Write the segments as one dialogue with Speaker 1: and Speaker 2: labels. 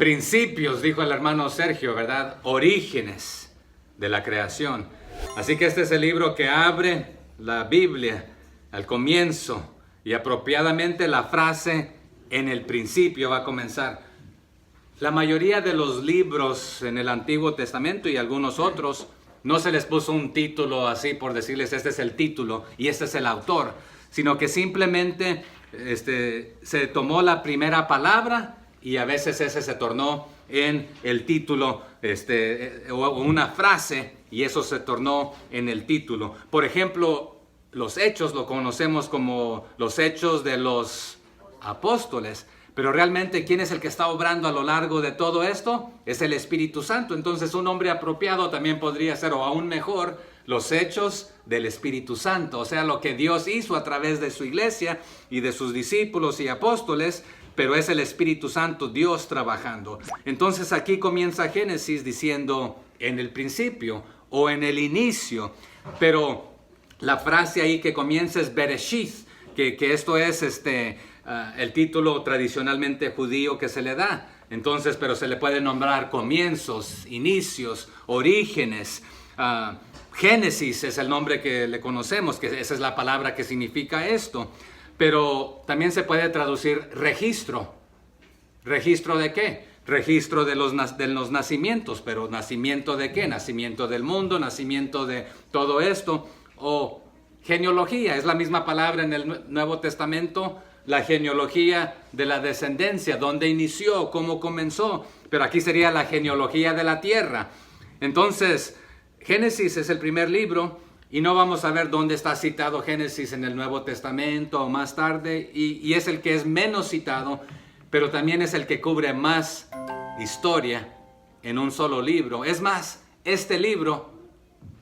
Speaker 1: Principios, dijo el hermano Sergio, ¿verdad? Orígenes de la creación. Así que este es el libro que abre la Biblia al comienzo y apropiadamente la frase en el principio va a comenzar. La mayoría de los libros en el Antiguo Testamento y algunos otros no se les puso un título así por decirles este es el título y este es el autor, sino que simplemente se tomó la primera palabra y a veces ese se tornó en el título o una frase y eso se tornó en el título. Por ejemplo, los Hechos lo conocemos como los Hechos de los Apóstoles, pero realmente ¿quién es el que está obrando a lo largo de todo esto? Es el Espíritu Santo. Entonces un nombre apropiado también podría ser, o aún mejor, los Hechos del Espíritu Santo, o sea, lo que Dios hizo a través de su iglesia y de sus discípulos y apóstoles, pero es el Espíritu Santo, Dios trabajando. Entonces aquí comienza Génesis diciendo en el principio o en el inicio, pero la frase ahí que comienza es Bereshith, que esto es el título tradicionalmente judío que se le da. Entonces, pero se le puede nombrar comienzos, inicios, orígenes. Génesis es el nombre que le conocemos, que esa es la palabra que significa esto. Pero también se puede traducir registro. ¿Registro de qué? Registro de los nacimientos. ¿Pero nacimiento de qué? Nacimiento del mundo, nacimiento de todo esto. O genealogía, es la misma palabra en el Nuevo Testamento. La genealogía de la descendencia, dónde inició, cómo comenzó. Pero aquí sería la genealogía de la tierra. Entonces, Génesis es el primer libro. Y no vamos a ver dónde está citado Génesis en el Nuevo Testamento o más tarde. Y es el que es menos citado, pero también es el que cubre más historia en un solo libro. Es más, este libro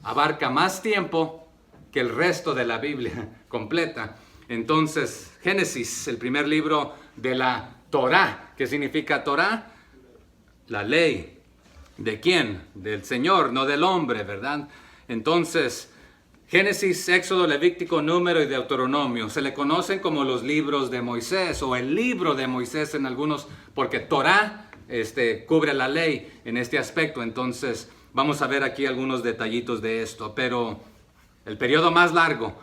Speaker 1: abarca más tiempo que el resto de la Biblia completa. Entonces, Génesis, el primer libro de la Torá. ¿Qué significa Torá? La ley. ¿De quién? Del Señor, no del hombre, ¿verdad? Entonces, Génesis, Éxodo, Levítico, Número y Deuteronomio. Se le conocen como los libros de Moisés o el libro de Moisés en algunos, porque Torá cubre la ley en este aspecto. Entonces, vamos a ver aquí algunos detallitos de esto. Pero el periodo más largo,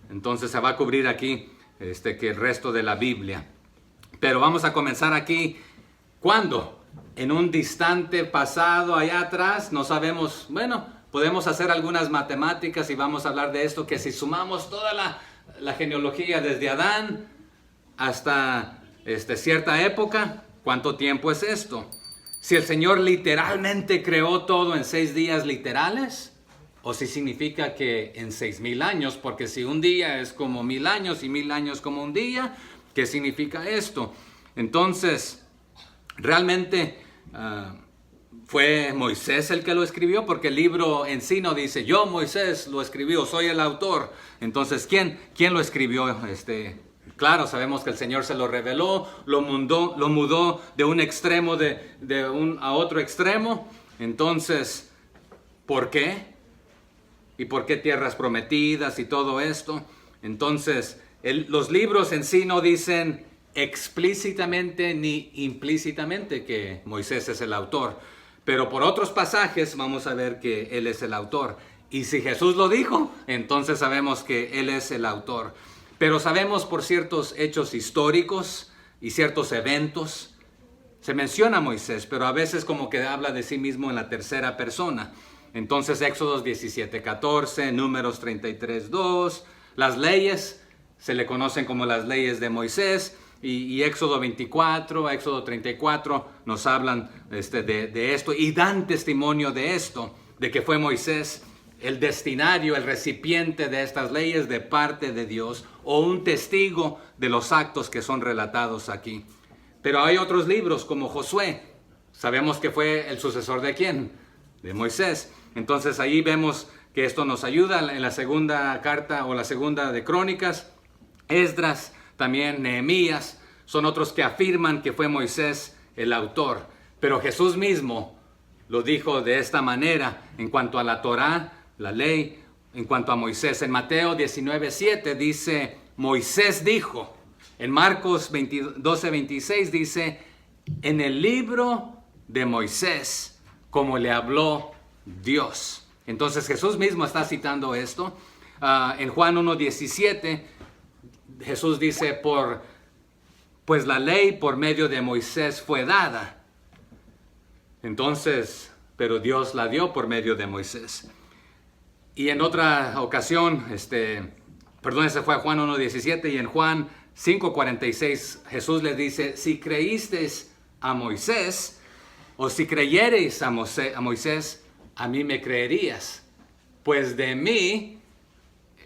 Speaker 1: entonces se va a cubrir aquí que el resto de la Biblia. Pero vamos a comenzar aquí. ¿Cuándo? En un distante pasado allá atrás, no sabemos, bueno, podemos hacer algunas matemáticas y vamos a hablar de esto, que si sumamos toda la genealogía desde Adán hasta cierta época, ¿cuánto tiempo es esto? Si el Señor literalmente creó todo en 6 días literales, o si significa que en 6,000 años, porque si un día es como 1,000 años y 1,000 años como un día, ¿qué significa esto? Entonces, realmente fue Moisés el que lo escribió, porque el libro en sí no dice yo Moisés lo escribió, soy el autor. Entonces, ¿quién lo escribió? Claro, sabemos que el Señor se lo reveló, lo mudó de un extremo a otro extremo. Entonces, ¿por qué? ¿Y por qué tierras prometidas y todo esto? Entonces, los libros en sí no dicen explícitamente ni implícitamente que Moisés es el autor. Pero por otros pasajes vamos a ver que Él es el autor. Y si Jesús lo dijo, entonces sabemos que Él es el autor. Pero sabemos por ciertos hechos históricos y ciertos eventos. Se menciona a Moisés, pero a veces como que habla de sí mismo en la tercera persona. Entonces Éxodos 17:14, Números 33:2. Las leyes se le conocen como las leyes de Moisés. Y Éxodo 24, Éxodo 34 nos hablan de esto y dan testimonio de esto, de que fue Moisés el destinario, el recipiente de estas leyes de parte de Dios, o un testigo de los actos que son relatados aquí. Pero hay otros libros como Josué. Sabemos que fue el sucesor de ¿quién? De Moisés. Entonces ahí vemos que esto nos ayuda en la segunda carta o la segunda de Crónicas. Esdras, también Nehemías, son otros que afirman que fue Moisés el autor. Pero Jesús mismo lo dijo de esta manera en cuanto a la Torá, la ley, en cuanto a Moisés. En Mateo 19:7 dice, Moisés dijo. En Marcos 12:26 dice, en el libro de Moisés, como le habló Dios. Entonces Jesús mismo está citando esto. En Juan 1:17, Jesús dice, pues la ley por medio de Moisés fue dada. Entonces, pero Dios la dio por medio de Moisés. Y en otra ocasión, ese fue Juan 1:17, y en Juan 5:46, Jesús le dice, si creísteis a Moisés, o si creyereis a Moisés, a mí me creerías, pues de mí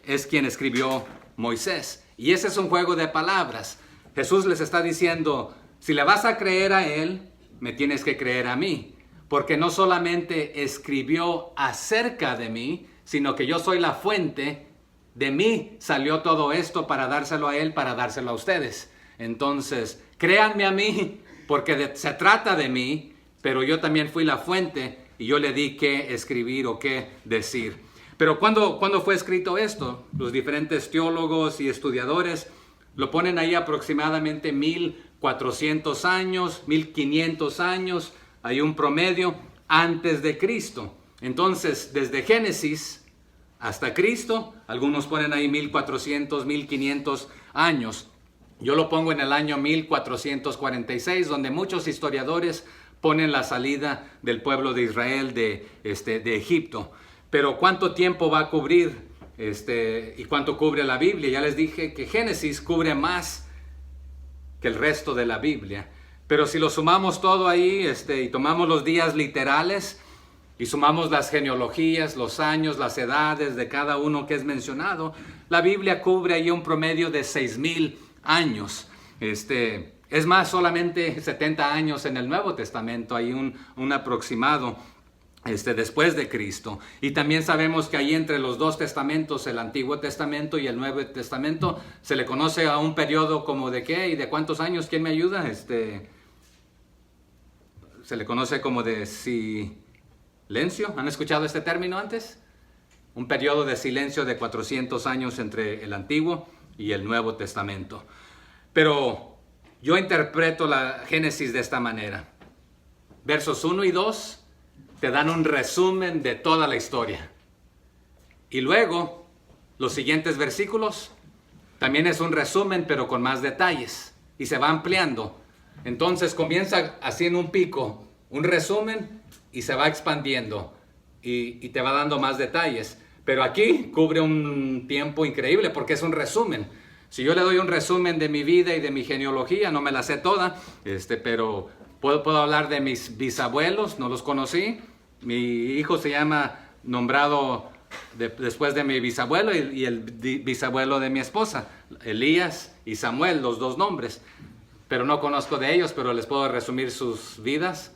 Speaker 1: es quien escribió Moisés. Y ese es un juego de palabras. Jesús les está diciendo, si le vas a creer a él, me tienes que creer a mí, porque no solamente escribió acerca de mí, sino que yo soy la fuente. De mí salió todo esto para dárselo a él, para dárselo a ustedes. Entonces, créanme a mí, porque se trata de mí, pero yo también fui la fuente y yo le di qué escribir o qué decir. Pero ¿cuándo fue escrito esto? Los diferentes teólogos y estudiadores lo ponen ahí aproximadamente 1400 años, 1500 años, hay un promedio antes de Cristo. Entonces, desde Génesis hasta Cristo, algunos ponen ahí 1400, 1500 años. Yo lo pongo en el año 1446, donde muchos historiadores ponen la salida del pueblo de Israel de Egipto. Pero ¿cuánto tiempo va a cubrir y cuánto cubre la Biblia? Ya les dije que Génesis cubre más que el resto de la Biblia. Pero si lo sumamos todo ahí y tomamos los días literales y sumamos las genealogías, los años, las edades de cada uno que es mencionado, la Biblia cubre ahí un promedio de 6000 años. Es más, solamente 70 años en el Nuevo Testamento, hay un aproximado después de Cristo. Y también sabemos que ahí entre los dos testamentos, el Antiguo Testamento y el Nuevo Testamento, se le conoce a un periodo como de ¿qué? ¿Y de cuántos años? ¿Quién me ayuda? Se le conoce como de silencio. ¿Han escuchado este término antes? Un periodo de silencio de 400 años entre el Antiguo y el Nuevo Testamento. Pero yo interpreto la Génesis de esta manera. Versos 1 y 2 te dan un resumen de toda la historia. Y luego, los siguientes versículos también es un resumen, pero con más detalles. Y se va ampliando. Entonces comienza así en un pico, un resumen, y se va expandiendo. Y te va dando más detalles. Pero aquí cubre un tiempo increíble porque es un resumen. Si yo le doy un resumen de mi vida y de mi genealogía, no me la sé toda, pero puedo hablar de mis bisabuelos, no los conocí. Mi hijo se llama nombrado después de mi bisabuelo y el bisabuelo de mi esposa, Elías y Samuel, los dos nombres. Pero no conozco de ellos, pero les puedo resumir sus vidas.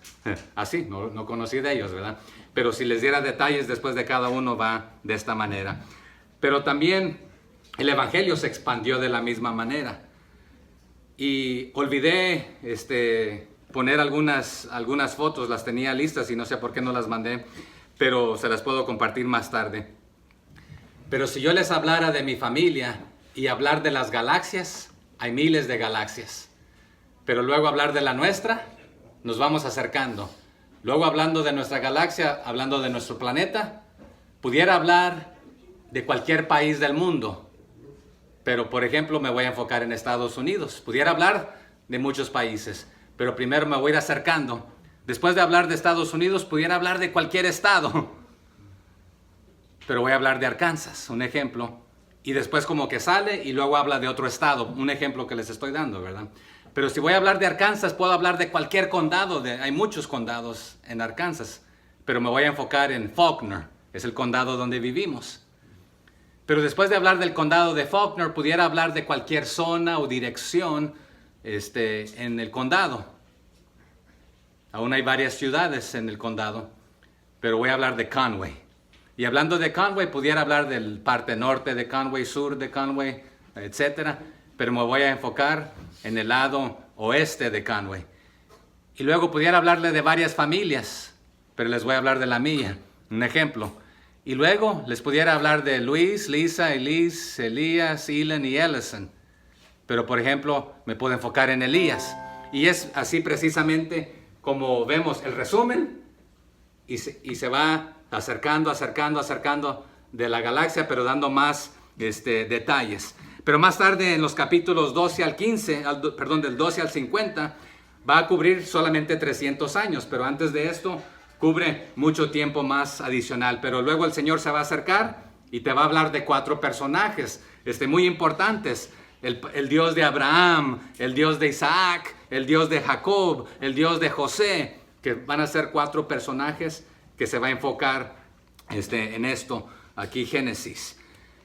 Speaker 1: Así, no conocí de ellos, ¿verdad? Pero si les diera detalles después de cada uno va de esta manera. Pero también el Evangelio se expandió de la misma manera. Y olvidé poner algunas fotos, las tenía listas y no sé por qué no las mandé, pero se las puedo compartir más tarde. Pero si yo les hablara de mi familia y hablar de las galaxias, hay miles de galaxias. Pero luego hablar de la nuestra, nos vamos acercando. Luego hablando de nuestra galaxia, hablando de nuestro planeta, pudiera hablar de cualquier país del mundo. Pero por ejemplo me voy a enfocar en Estados Unidos. Pudiera hablar de muchos países, pero primero me voy a ir acercando. Después de hablar de Estados Unidos, pudiera hablar de cualquier estado. Pero voy a hablar de Arkansas, un ejemplo. Y después como que sale y luego habla de otro estado, un ejemplo que les estoy dando, ¿verdad? Pero si voy a hablar de Arkansas, puedo hablar de cualquier condado. Hay muchos condados en Arkansas. Pero me voy a enfocar en Faulkner. Es el condado donde vivimos. Pero después de hablar del condado de Faulkner, pudiera hablar de cualquier zona o dirección en el condado. Aún hay varias ciudades en el condado. Pero voy a hablar de Conway. Y hablando de Conway, pudiera hablar del parte norte de Conway, sur de Conway, etc. Pero me voy a enfocar en el lado oeste de Conway. Y luego pudiera hablarle de varias familias, pero les voy a hablar de la mía, un ejemplo. Y luego les pudiera hablar de Luis, Lisa, Elise, Elías, Elan y Ellison. Pero por ejemplo, me puedo enfocar en Elías. Y es así precisamente como vemos el resumen y se va acercando de la galaxia, pero dando más detalles. Pero más tarde en los capítulos 12 al 15, del 12 al 50, va a cubrir solamente 300 años, pero antes de esto cubre mucho tiempo más adicional. Pero luego el Señor se va a acercar y te va a hablar de 4 personajes muy importantes. El Dios de Abraham, el Dios de Isaac, el Dios de Jacob, el Dios de José, que van a ser 4 personajes que se va a enfocar en esto, aquí Génesis.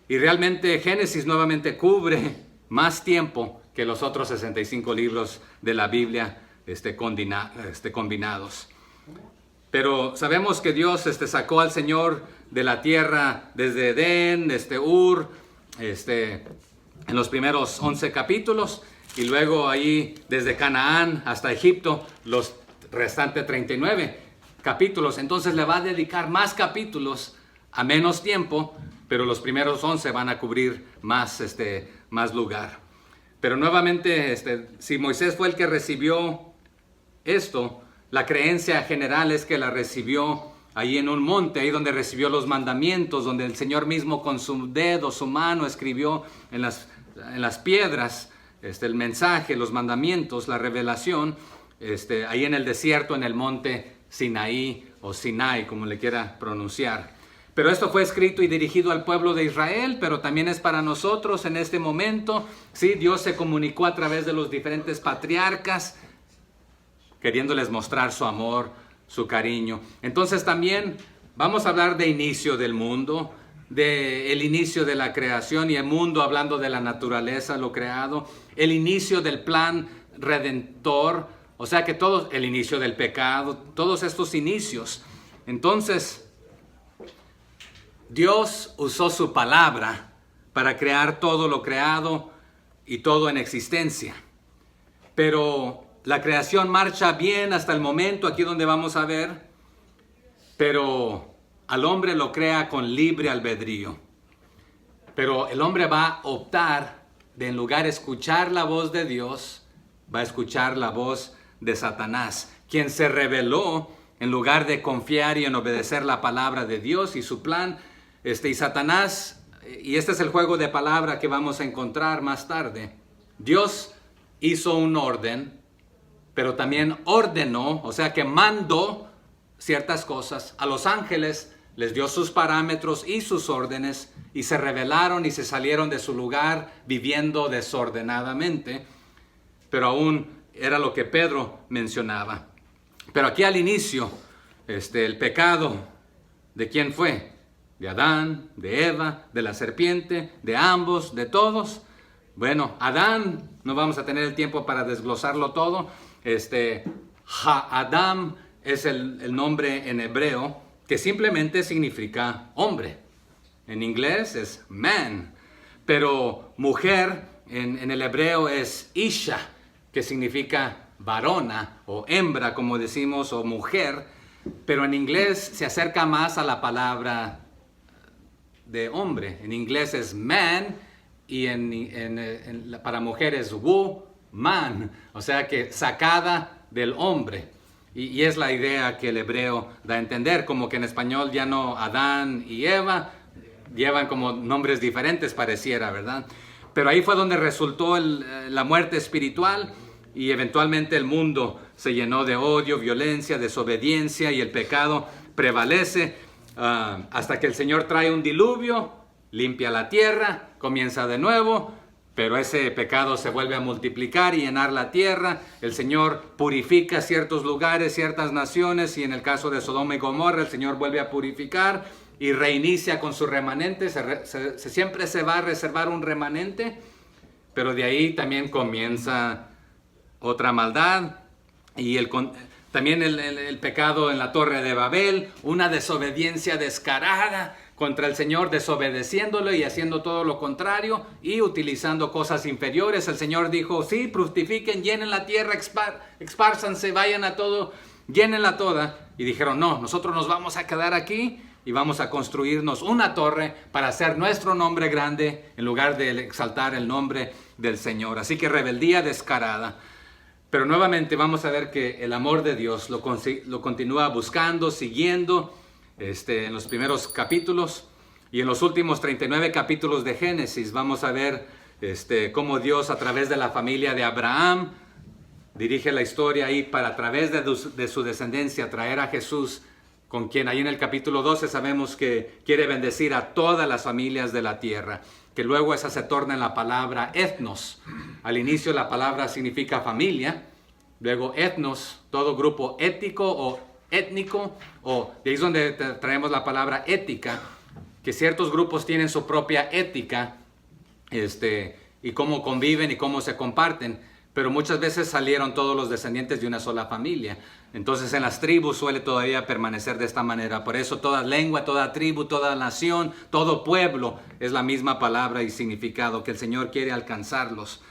Speaker 1: Y realmente Génesis nuevamente cubre más tiempo que los otros 65 libros de la Biblia combinados. Pero sabemos que Dios sacó al Señor de la tierra desde Edén, Ur, en los primeros 11 capítulos, y luego ahí desde Canaán hasta Egipto, los restantes 39 capítulos. Entonces le va a dedicar más capítulos a menos tiempo, pero los primeros 11 van a cubrir más lugar. Pero nuevamente, si Moisés fue el que recibió esto, la creencia general es que la recibió ahí en un monte, ahí donde recibió los mandamientos, donde el Señor mismo con su dedo, su mano, escribió en las piedras el mensaje, los mandamientos, la revelación, ahí en el desierto, en el monte Sinaí o Sinai, como le quiera pronunciar. Pero esto fue escrito y dirigido al pueblo de Israel, pero también es para nosotros en este momento. Sí, Dios se comunicó a través de los diferentes patriarcas, queriéndoles mostrar su amor, su cariño. Entonces también vamos a hablar de inicio del mundo, del inicio de la creación y el mundo, hablando de la naturaleza, lo creado, el inicio del plan redentor, o sea que todo, el inicio del pecado, todos estos inicios. Entonces, Dios usó su palabra para crear todo lo creado y todo en existencia. Pero la creación marcha bien hasta el momento, aquí donde vamos a ver, pero al hombre lo crea con libre albedrío. Pero el hombre va a optar de, en lugar de escuchar la voz de Dios, va a escuchar la voz de Satanás, quien se rebeló en lugar de confiar y en obedecer la palabra de Dios y su plan. Y Satanás, y este es el juego de palabra que vamos a encontrar más tarde. Dios hizo un orden, pero también ordenó, o sea que mandó ciertas cosas. A los ángeles les dio sus parámetros y sus órdenes, y se rebelaron y se salieron de su lugar viviendo desordenadamente. Pero aún era lo que Pedro mencionaba. Pero aquí al inicio, el pecado, ¿de quién fue? De Adán, de Eva, de la serpiente, de ambos, de todos. Bueno, Adán, no vamos a tener el tiempo para desglosarlo todo. Ha-Adam es el nombre en hebreo que simplemente significa hombre. En inglés es man, pero mujer en el hebreo es Isha, que significa varona o hembra, como decimos, o mujer, pero en inglés se acerca más a la palabra de hombre. En inglés es man y para mujeres woman, o sea que sacada del hombre. Y es la idea que el hebreo da a entender, como que en español ya no Adán y Eva llevan como nombres diferentes, pareciera, ¿verdad? Pero ahí fue donde resultó la muerte espiritual, y eventualmente el mundo se llenó de odio, violencia, desobediencia, y el pecado prevalece. Hasta que el Señor trae un diluvio, limpia la tierra, comienza de nuevo, pero ese pecado se vuelve a multiplicar y llenar la tierra. El Señor purifica ciertos lugares, ciertas naciones, y en el caso de Sodoma y Gomorra, el Señor vuelve a purificar y reinicia con su remanente. Siempre se va a reservar un remanente, pero de ahí también comienza otra maldad, y también el pecado en la Torre de Babel, una desobediencia descarada contra el Señor, desobedeciéndolo y haciendo todo lo contrario y utilizando cosas inferiores. El Señor dijo, sí, fructifiquen, llenen la tierra, expárzanse, vayan a todo, llénenla toda. Y dijeron, no, nosotros nos vamos a quedar aquí y vamos a construirnos una torre para hacer nuestro nombre grande en lugar de exaltar el nombre del Señor. Así que rebeldía descarada. Pero nuevamente vamos a ver que el amor de Dios lo continúa buscando, siguiendo en los primeros capítulos. Y en los últimos 39 capítulos de Génesis vamos a ver cómo Dios, a través de la familia de Abraham, dirige la historia ahí para, a través de su descendencia, traer a Jesús, con quien ahí en el capítulo 12 sabemos que quiere bendecir a todas las familias de la tierra, que luego esa se torna en la palabra etnos. Al inicio la palabra significa familia, luego etnos, todo grupo ético o étnico, o de ahí es donde traemos la palabra ética, que ciertos grupos tienen su propia ética, y cómo conviven y cómo se comparten, pero muchas veces salieron todos los descendientes de una sola familia. Entonces en las tribus suele todavía permanecer de esta manera. Por eso toda lengua, toda tribu, toda nación, todo pueblo es la misma palabra y significado que el Señor quiere alcanzarlos.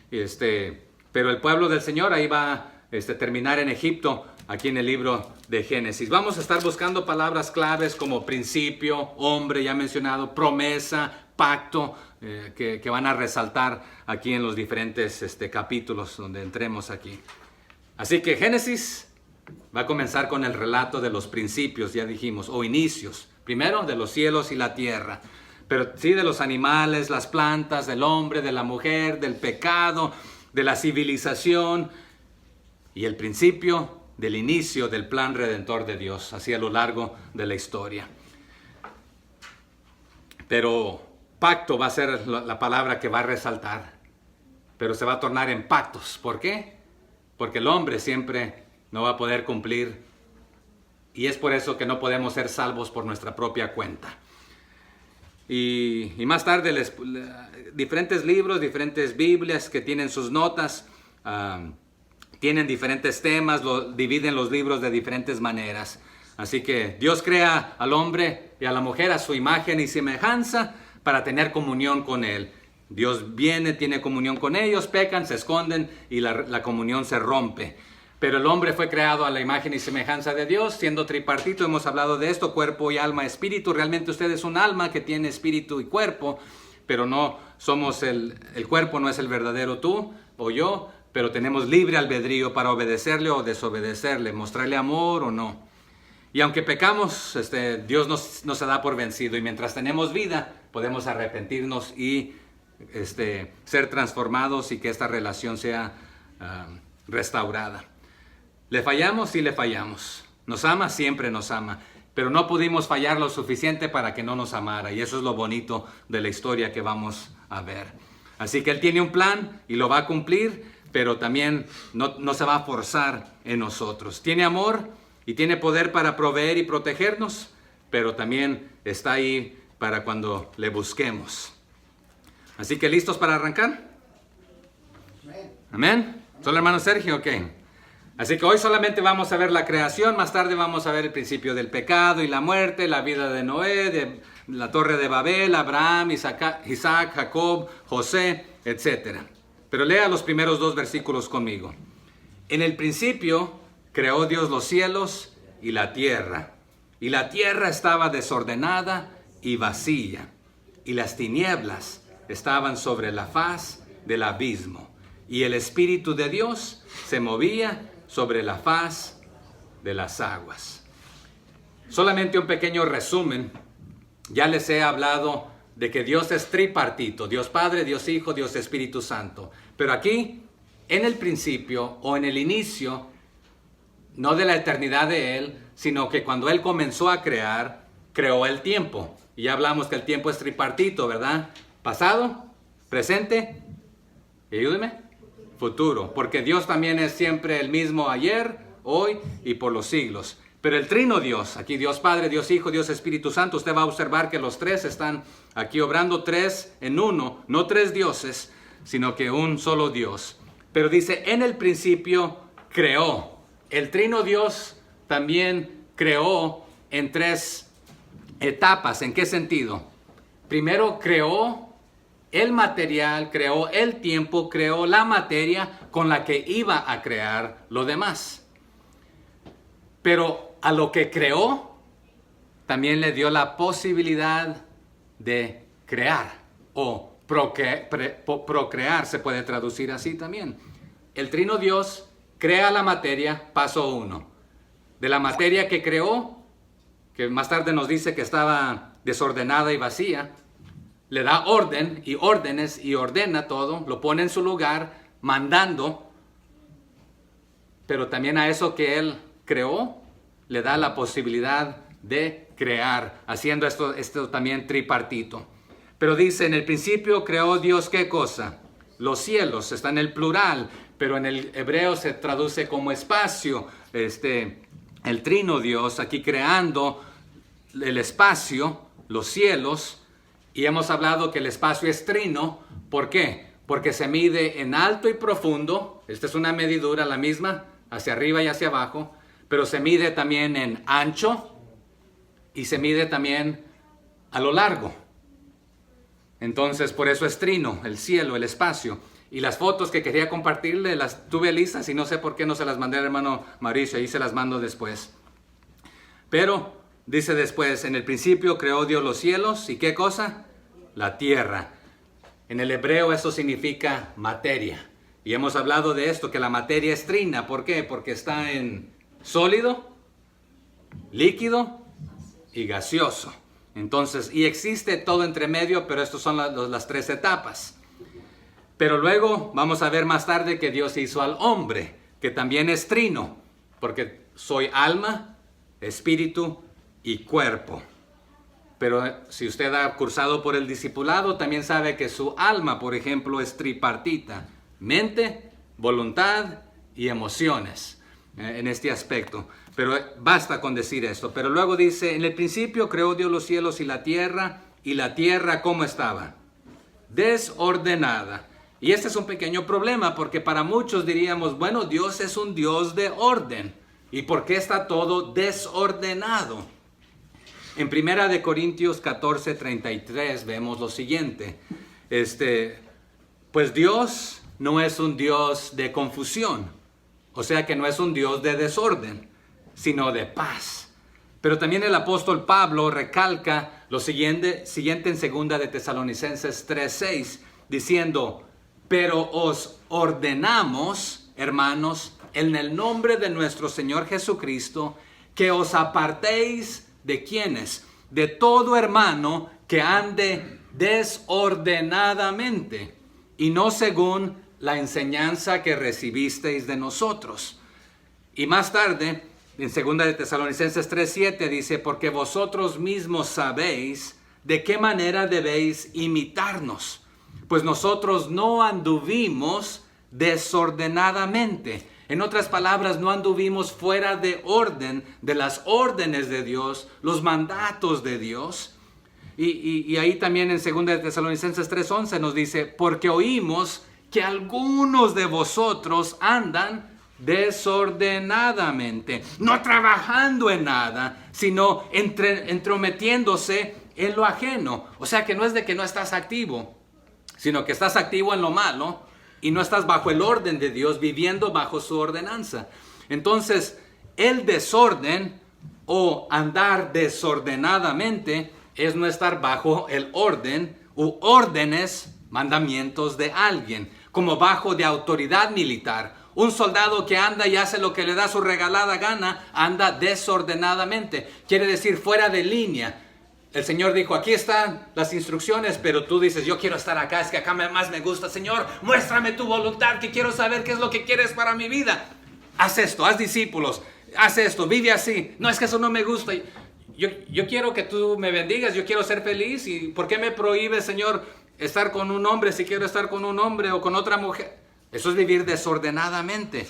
Speaker 1: Pero el pueblo del Señor ahí va a terminar en Egipto, aquí en el libro de Génesis. Vamos a estar buscando palabras claves como principio, hombre, ya mencionado, promesa, pacto, que van a resaltar aquí en los diferentes capítulos donde entremos aquí. Así que Génesis va a comenzar con el relato de los principios, ya dijimos, o inicios. Primero de los cielos y la tierra, pero sí de los animales, las plantas, del hombre, de la mujer, del pecado, de la civilización y el principio del inicio del plan redentor de Dios, así a lo largo de la historia. Pero pacto va a ser la palabra que va a resaltar, pero se va a tornar en pactos. ¿Por qué? Porque el hombre siempre no va a poder cumplir, y es por eso que no podemos ser salvos por nuestra propia cuenta. Y más tarde diferentes libros, diferentes Biblias que tienen sus notas, tienen diferentes temas, dividen los libros de diferentes maneras. Así que Dios crea al hombre y a la mujer a su imagen y semejanza para tener comunión con Él. Dios viene, tiene comunión con ellos, pecan, se esconden y la comunión se rompe. Pero el hombre fue creado a la imagen y semejanza de Dios, siendo tripartito. Hemos hablado de esto, cuerpo y alma, espíritu. Realmente usted es un alma que tiene espíritu y cuerpo, pero no somos el cuerpo, no es el verdadero tú o yo, pero tenemos libre albedrío para obedecerle o desobedecerle, mostrarle amor o no. Y aunque pecamos, Dios no se da por vencido, y mientras tenemos vida podemos arrepentirnos y ser transformados y que esta relación sea restaurada. ¿Le fallamos? Sí le fallamos. ¿Nos ama? Siempre nos ama. Pero no pudimos fallar lo suficiente para que no nos amara, y eso es lo bonito de la historia que vamos a ver. Así que Él tiene un plan y lo va a cumplir, pero también no se va a forzar en nosotros. Tiene amor y tiene poder para proveer y protegernos, pero también está ahí para cuando le busquemos. Así que, ¿listos para arrancar? ¿Amén? ¿Solo hermano Sergio? Ok. Así que hoy solamente vamos a ver la creación, más tarde vamos a ver el principio del pecado y la muerte, la vida de Noé, de la torre de Babel, Abraham, Isaac, Jacob, José, etc. Pero lea los primeros 2 versículos conmigo. En el principio creó Dios los cielos y la tierra estaba desordenada y vacía, y las tinieblas estaban sobre la faz del abismo, y el Espíritu de Dios se movía sobre la faz de las aguas. Solamente un pequeño resumen. Ya les he hablado de que Dios es tripartito, Dios Padre, Dios Hijo, Dios Espíritu Santo. Pero aquí, en el principio o en el inicio, no de la eternidad de Él, sino que cuando Él comenzó a crear, creó el tiempo. Y ya hablamos que el tiempo es tripartito, ¿verdad? Pasado, presente, y ayúdeme, futuro. Porque Dios también es siempre el mismo ayer, hoy y por los siglos. Pero el trino Dios, aquí Dios Padre, Dios Hijo, Dios Espíritu Santo, usted va a observar que los 3 están aquí obrando 3 en 1, no 3 dioses, sino que un solo Dios. Pero dice, en el principio creó. El trino Dios también creó en 3 etapas. ¿En qué sentido? Primero creó el material, creó el tiempo, creó la materia con la que iba a crear lo demás. Pero a lo que creó, también le dio la posibilidad de crear o procrear, se puede traducir así también. el Trino Dios crea la materia, paso 1. De la materia que creó, que más tarde nos dice que estaba desordenada y vacía, le da orden y órdenes y ordena todo, lo pone en su lugar, mandando, pero también a eso que Él creó, le da la posibilidad de crear, haciendo esto también tripartito. Pero dice, en el principio creó Dios, ¿qué cosa? Los cielos, está en el plural, pero en el hebreo se traduce como espacio. El Trino Dios aquí creando el espacio, los cielos, y hemos hablado que el espacio es trino. ¿Por qué? Porque se mide en alto y profundo. Esta es una medidura, la misma, hacia arriba y hacia abajo, pero se mide también en ancho y se mide también a lo largo. Entonces, por eso es trino, el cielo, el espacio. Y las fotos que quería compartirle, las tuve listas y no sé por qué no se las mandé al hermano Mauricio, ahí se las mando después. Pero dice después, en el principio creó Dios los cielos, ¿y qué cosa? La tierra. En el hebreo eso significa materia. Y hemos hablado de esto, que la materia es trina. ¿Por qué? Porque está en sólido, líquido y gaseoso. Entonces, y existe todo entre medio, pero estas son las 3 etapas. Pero luego vamos a ver más tarde que Dios hizo al hombre, que también es trino, porque soy alma, espíritu y cuerpo. Pero si usted ha cursado por el discipulado, también sabe que su alma, por ejemplo, es tripartita: mente, voluntad y emociones, en este aspecto. Pero basta con decir esto. Pero luego dice, en el principio creó Dios los cielos y la tierra ¿cómo estaba? Desordenada. Y este es un pequeño problema, porque para muchos diríamos, bueno, Dios es un Dios de orden. ¿Y por qué está todo desordenado? En 1 Corintios 14:33 vemos lo siguiente. Pues Dios no es un Dios de confusión. O sea que no es un Dios de desorden, sino de paz. Pero también el apóstol Pablo recalca lo siguiente en 2 de Tesalonicenses 3:6, diciendo, pero os ordenamos, hermanos, en el nombre de nuestro Señor Jesucristo, que os apartéis ¿de quiénes? De todo hermano que ande desordenadamente y no según la enseñanza que recibisteis de nosotros. Y más tarde, en 2 de Tesalonicenses 3:7 dice, porque vosotros mismos sabéis de qué manera debéis imitarnos, pues nosotros no anduvimos desordenadamente. En otras palabras, no anduvimos fuera de orden, de las órdenes de Dios, los mandatos de Dios. Y ahí también en 2 de Tesalonicenses 3:11 nos dice, porque oímos que algunos de vosotros andan desordenadamente, no trabajando en nada, sino entrometiéndose en lo ajeno. O sea que no es de que no estás activo, sino que estás activo en lo malo y no estás bajo el orden de Dios, viviendo bajo su ordenanza. Entonces, el desorden o andar desordenadamente es no estar bajo el orden u órdenes, mandamientos de alguien, como bajo de autoridad militar. Un soldado que anda y hace lo que le da su regalada gana, anda desordenadamente. Quiere decir fuera de línea. El Señor dijo, aquí están las instrucciones, pero tú dices, yo quiero estar acá, es que acá más me gusta. Señor, muéstrame tu voluntad, que quiero saber qué es lo que quieres para mi vida. Haz esto, haz discípulos, haz esto, vive así. No, es que eso no me gusta. Yo quiero que tú me bendigas, yo quiero ser feliz. ¿Y por qué me prohíbes, Señor, estar con un hombre si quiero estar con un hombre o con otra mujer? Eso es vivir desordenadamente.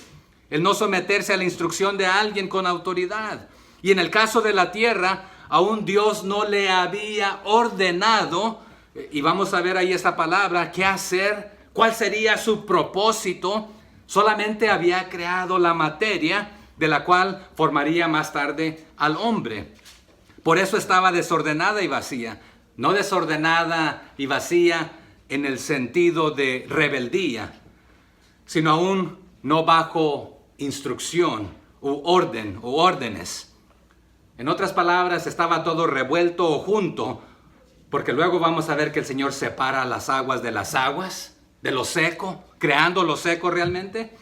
Speaker 1: El no someterse a la instrucción de alguien con autoridad. Y en el caso de la tierra, aún Dios no le había ordenado, y vamos a ver ahí esta palabra, qué hacer, cuál sería su propósito. Solamente había creado la materia de la cual formaría más tarde al hombre. Por eso estaba desordenada y vacía. No desordenada y vacía en el sentido de rebeldía, sino aún no bajo instrucción u orden u órdenes. En otras palabras, estaba todo revuelto o junto, porque luego vamos a ver que el Señor separa las aguas, de lo seco, creando lo seco realmente.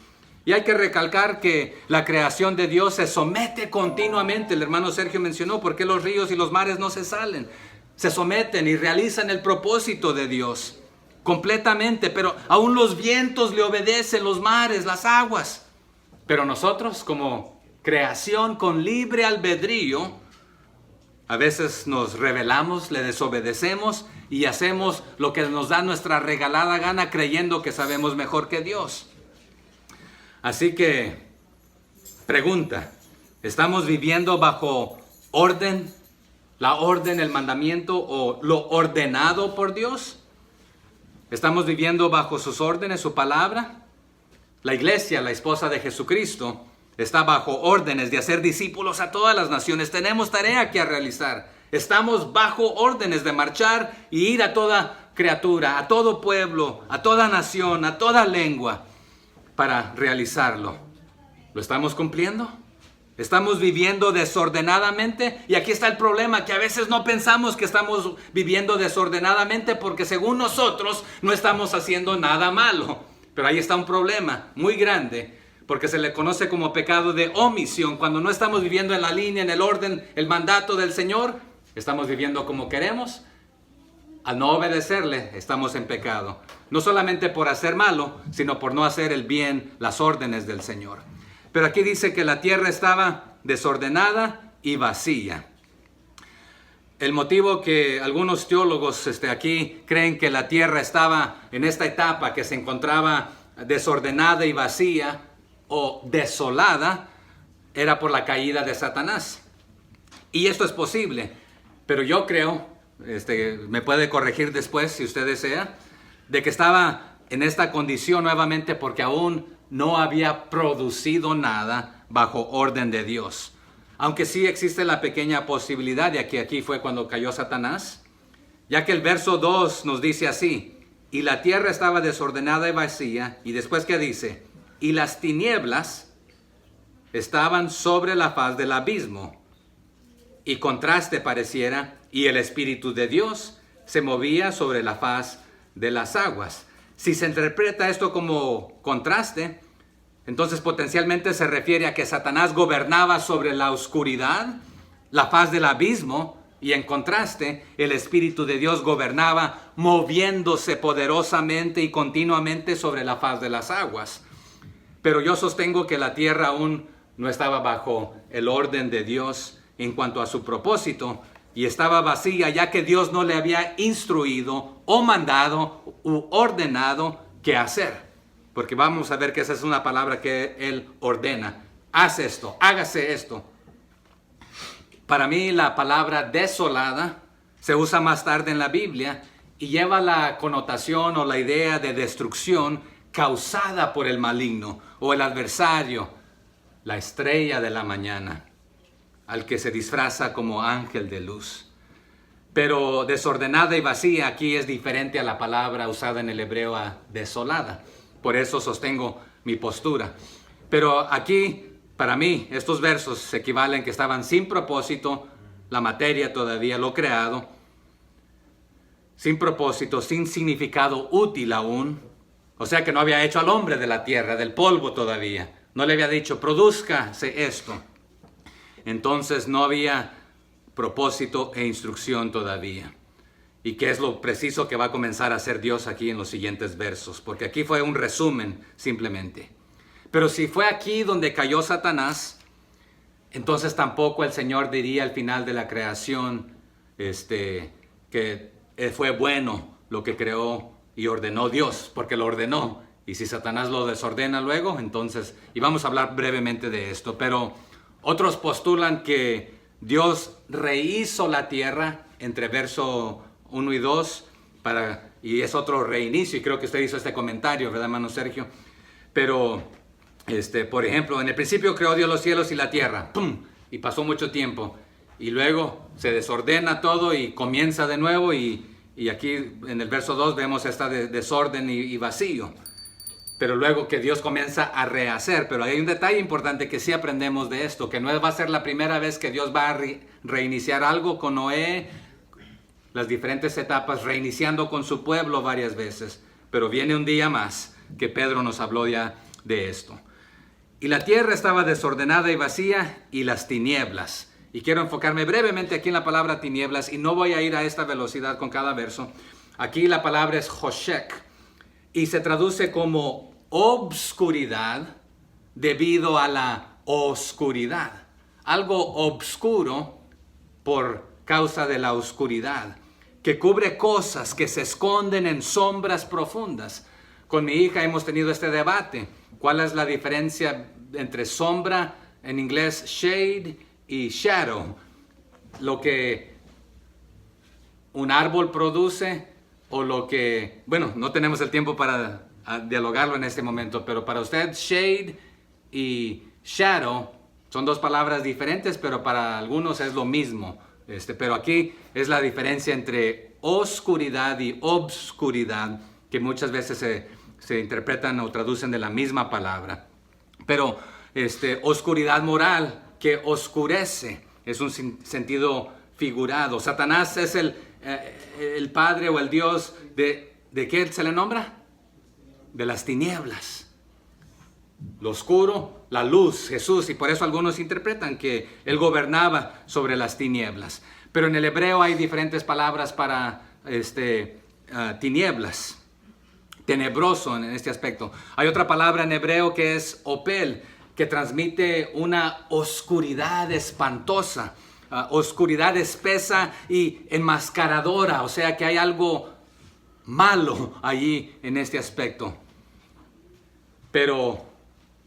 Speaker 1: Y hay que recalcar que la creación de Dios se somete continuamente. El hermano Sergio mencionó por qué los ríos y los mares no se salen. Se someten y realizan el propósito de Dios completamente, pero aún los vientos le obedecen, los mares, las aguas. Pero nosotros, como creación con libre albedrío, a veces nos rebelamos, le desobedecemos y hacemos lo que nos da nuestra regalada gana creyendo que sabemos mejor que Dios. Así que, pregunta, ¿estamos viviendo bajo orden, la orden, el mandamiento o lo ordenado por Dios? ¿Estamos viviendo bajo sus órdenes, su palabra? La iglesia, la esposa de Jesucristo, está bajo órdenes de hacer discípulos a todas las naciones. Tenemos tarea que realizar. Estamos bajo órdenes de marchar y ir a toda criatura, a todo pueblo, a toda nación, a toda lengua, para realizarlo. ¿Lo estamos cumpliendo? ¿Estamos viviendo desordenadamente? Y aquí está el problema, que a veces no pensamos que estamos viviendo desordenadamente porque según nosotros no estamos haciendo nada malo. Pero ahí está un problema muy grande, porque se le conoce como pecado de omisión. Cuando no estamos viviendo en la línea, en el orden, el mandato del Señor, estamos viviendo como queremos. Al no obedecerle, estamos en pecado. No solamente por hacer malo, sino por no hacer el bien, las órdenes del Señor. Pero aquí dice que la tierra estaba desordenada y vacía. El motivo que algunos teólogos aquí creen que la tierra estaba en esta etapa que se encontraba desordenada y vacía o desolada era por la caída de Satanás. Y esto es posible, pero yo creo, me puede corregir después si usted desea, de que estaba en esta condición nuevamente porque aún no había producido nada bajo orden de Dios. Aunque sí existe la pequeña posibilidad de que aquí fue cuando cayó Satanás, ya que el verso 2 nos dice así: y la tierra estaba desordenada y vacía, y después que dice, y las tinieblas estaban sobre la faz del abismo, y contraste pareciera, y el Espíritu de Dios se movía sobre la faz de las aguas. Si se interpreta esto como contraste, entonces potencialmente se refiere a que Satanás gobernaba sobre la oscuridad, la faz del abismo, y en contraste, el Espíritu de Dios gobernaba moviéndose poderosamente y continuamente sobre la faz de las aguas. Pero yo sostengo que la tierra aún no estaba bajo el orden de Dios en cuanto a su propósito, y estaba vacía ya que Dios no le había instruido o mandado u ordenado qué hacer. Porque vamos a ver que esa es una palabra que Él ordena. Haz esto, hágase esto. Para mí la palabra desolada se usa más tarde en la Biblia y lleva la connotación o la idea de destrucción causada por el maligno o el adversario, la estrella de la mañana, al que se disfraza como ángel de luz. Pero desordenada y vacía aquí es diferente a la palabra usada en el hebreo a desolada. Por eso sostengo mi postura. Pero aquí, para mí, estos versos equivalen que estaban sin propósito, la materia todavía, lo creado, sin propósito, sin significado útil aún. O sea que no había hecho al hombre de la tierra, del polvo todavía. No le había dicho, produzcase esto. Entonces no había propósito e instrucción todavía. Y qué es lo preciso que va a comenzar a hacer Dios aquí en los siguientes versos. Porque aquí fue un resumen simplemente. Pero si fue aquí donde cayó Satanás, entonces tampoco el Señor diría al final de la creación que fue bueno lo que creó y ordenó Dios, porque lo ordenó. Y si Satanás lo desordena luego, entonces, y vamos a hablar brevemente de esto, pero otros postulan que Dios rehizo la tierra entre verso 1 y 2, y es otro reinicio, y creo que usted hizo este comentario, ¿verdad, hermano Sergio? Pero, por ejemplo, en el principio creó Dios los cielos y la tierra, ¡pum! Y pasó mucho tiempo, y luego se desordena todo y comienza de nuevo, y aquí en el verso 2 vemos esta desorden y vacío. Pero luego que Dios comienza a rehacer. Pero hay un detalle importante que sí aprendemos de esto, que no va a ser la primera vez que Dios va a reiniciar algo con Noé, las diferentes etapas, reiniciando con su pueblo varias veces. Pero viene un día más que Pedro nos habló ya de esto. Y la tierra estaba desordenada y vacía, y las tinieblas. Y quiero enfocarme brevemente aquí en la palabra tinieblas, y no voy a ir a esta velocidad con cada verso. Aquí la palabra es Hoshek, y se traduce como obscuridad debido a la oscuridad. Algo obscuro por causa de la oscuridad, que cubre cosas que se esconden en sombras profundas. Con mi hija hemos tenido este debate. ¿Cuál es la diferencia entre sombra, en inglés shade, y shadow? Lo que un árbol produce o lo que... Bueno, no tenemos el tiempo para dialogarlo en este momento, pero para usted shade y shadow son dos palabras diferentes, pero para algunos es lo mismo. Pero aquí es la diferencia entre oscuridad y obscuridad, que muchas veces se interpretan o traducen de la misma palabra. Pero oscuridad moral, que oscurece, es un sentido figurado. Satanás es el padre o el Dios ¿de qué se le nombra? De las tinieblas. Lo oscuro, la luz, Jesús, y por eso algunos interpretan que Él gobernaba sobre las tinieblas. Pero en el hebreo hay diferentes palabras para tinieblas, tenebroso en este aspecto. Hay otra palabra en hebreo que es opel, que transmite una oscuridad espantosa, oscuridad espesa y enmascaradora, o sea que hay algo malo allí en este aspecto. Pero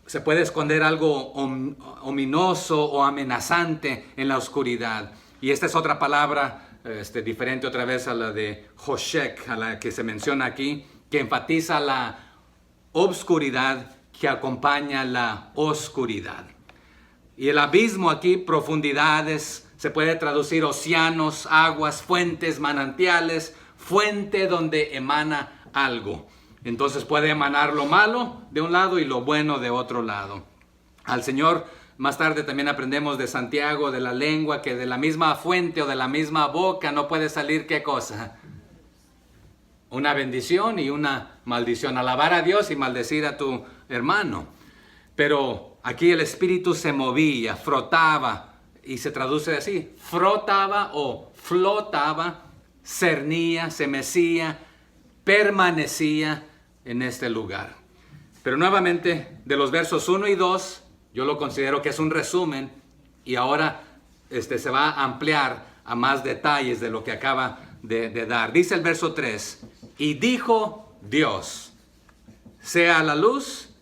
Speaker 1: se puede esconder algo ominoso o amenazante en la oscuridad. Y esta es otra palabra diferente otra vez a la de Hoshek, a la que se menciona aquí, que enfatiza la obscuridad que acompaña la oscuridad. Y el abismo aquí, profundidades, se puede traducir océanos, aguas, fuentes, manantiales, fuente donde emana algo. Entonces puede emanar lo malo de un lado y lo bueno de otro lado. Al Señor, más tarde también aprendemos de Santiago, de la lengua, que de la misma fuente o de la misma boca no puede salir ¿qué cosa? Una bendición y una maldición. Alabar a Dios y maldecir a tu hermano. Pero aquí el Espíritu se movía, frotaba, y se traduce así, frotaba o flotaba, cernía, se mecía, permanecía en este lugar. Pero nuevamente, de los versos 1 y 2, yo lo considero que es un resumen, y ahora se va a ampliar a más detalles de lo que acaba de dar. Dice el verso 3, y dijo Dios, sea la luz,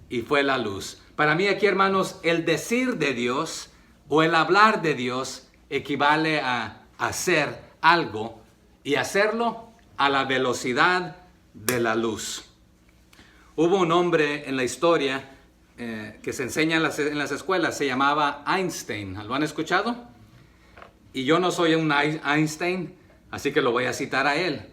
Speaker 1: y fue la luz. Para mí aquí, hermanos, el decir de Dios o el hablar de Dios equivale a hacer algo y hacerlo a la velocidad de la luz. Hubo un hombre en la historia que se enseña en las escuelas, se llamaba Einstein. ¿Lo han escuchado? Y yo no soy un Einstein, así que lo voy a citar a él.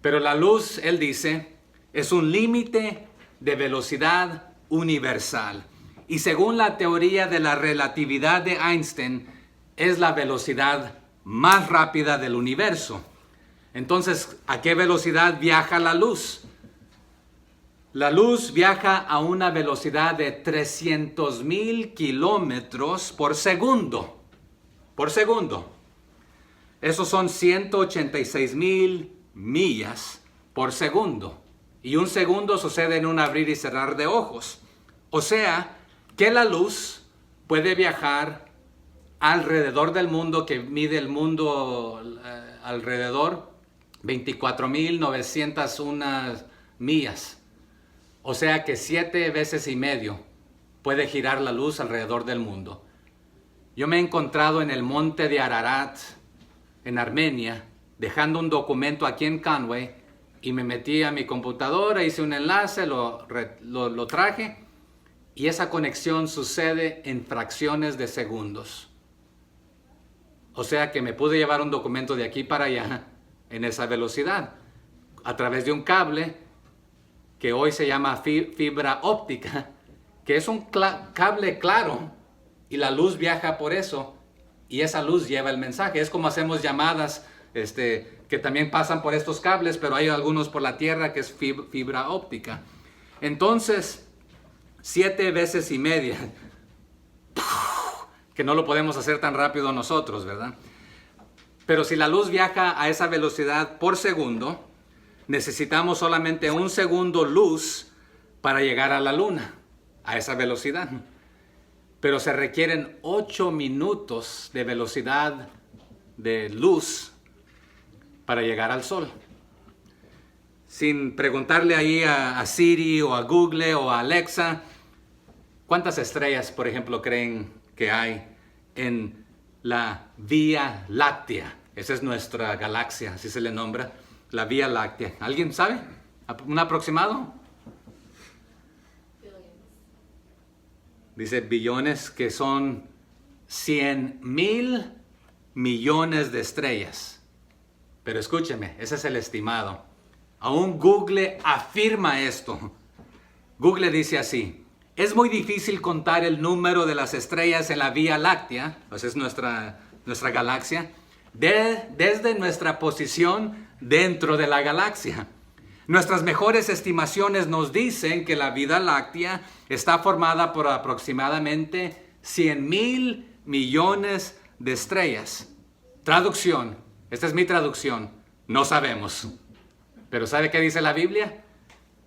Speaker 1: Pero la luz, él dice, es un límite de velocidad universal. Y según la teoría de la relatividad de Einstein, es la velocidad más rápida del universo. Entonces, ¿a qué velocidad viaja la luz? La luz viaja a una velocidad de 300,000 kilómetros por segundo. Por segundo. Esos son 186,000 millas por segundo. Y un segundo sucede en un abrir y cerrar de ojos. O sea, que la luz puede viajar alrededor del mundo, que mide el mundo alrededor 24,901 millas. O sea que 7 veces y medio puede girar la luz alrededor del mundo. Yo me he encontrado en el monte de Ararat, en Armenia, dejando un documento aquí en Conway, y me metí a mi computadora, hice un enlace, lo traje, y esa conexión sucede en fracciones de segundos. O sea que me pude llevar un documento de aquí para allá en esa velocidad, a través de un cable que hoy se llama fibra óptica, que es un cable claro, y la luz viaja por eso, y esa luz lleva el mensaje. Es como hacemos llamadas que también pasan por estos cables, pero hay algunos por la tierra que es fibra óptica. Entonces, 7 veces y media. Que no lo podemos hacer tan rápido nosotros, ¿verdad? Pero si la luz viaja a esa velocidad por segundo, necesitamos solamente 1 segundo luz para llegar a la luna, a esa velocidad. Pero se requieren 8 minutos de velocidad de luz para llegar al sol. Sin preguntarle ahí a Siri o a Google o a Alexa, ¿cuántas estrellas, por ejemplo, creen que hay en la Vía Láctea? Esa es nuestra galaxia, así se le nombra, la Vía Láctea. ¿Alguien sabe? ¿Un aproximado? Dice billones, que son 100,000 millones de estrellas. Pero escúcheme, ese es el estimado. Aún Google afirma esto. Google dice así: es muy difícil contar el número de las estrellas en la Vía Láctea, pues es nuestra galaxia, desde nuestra posición dentro de la galaxia. Nuestras mejores estimaciones nos dicen que la Vía Láctea está formada por aproximadamente 100,000 millones de estrellas. Traducción, esta es mi traducción, no sabemos. Pero ¿sabe qué dice la Biblia?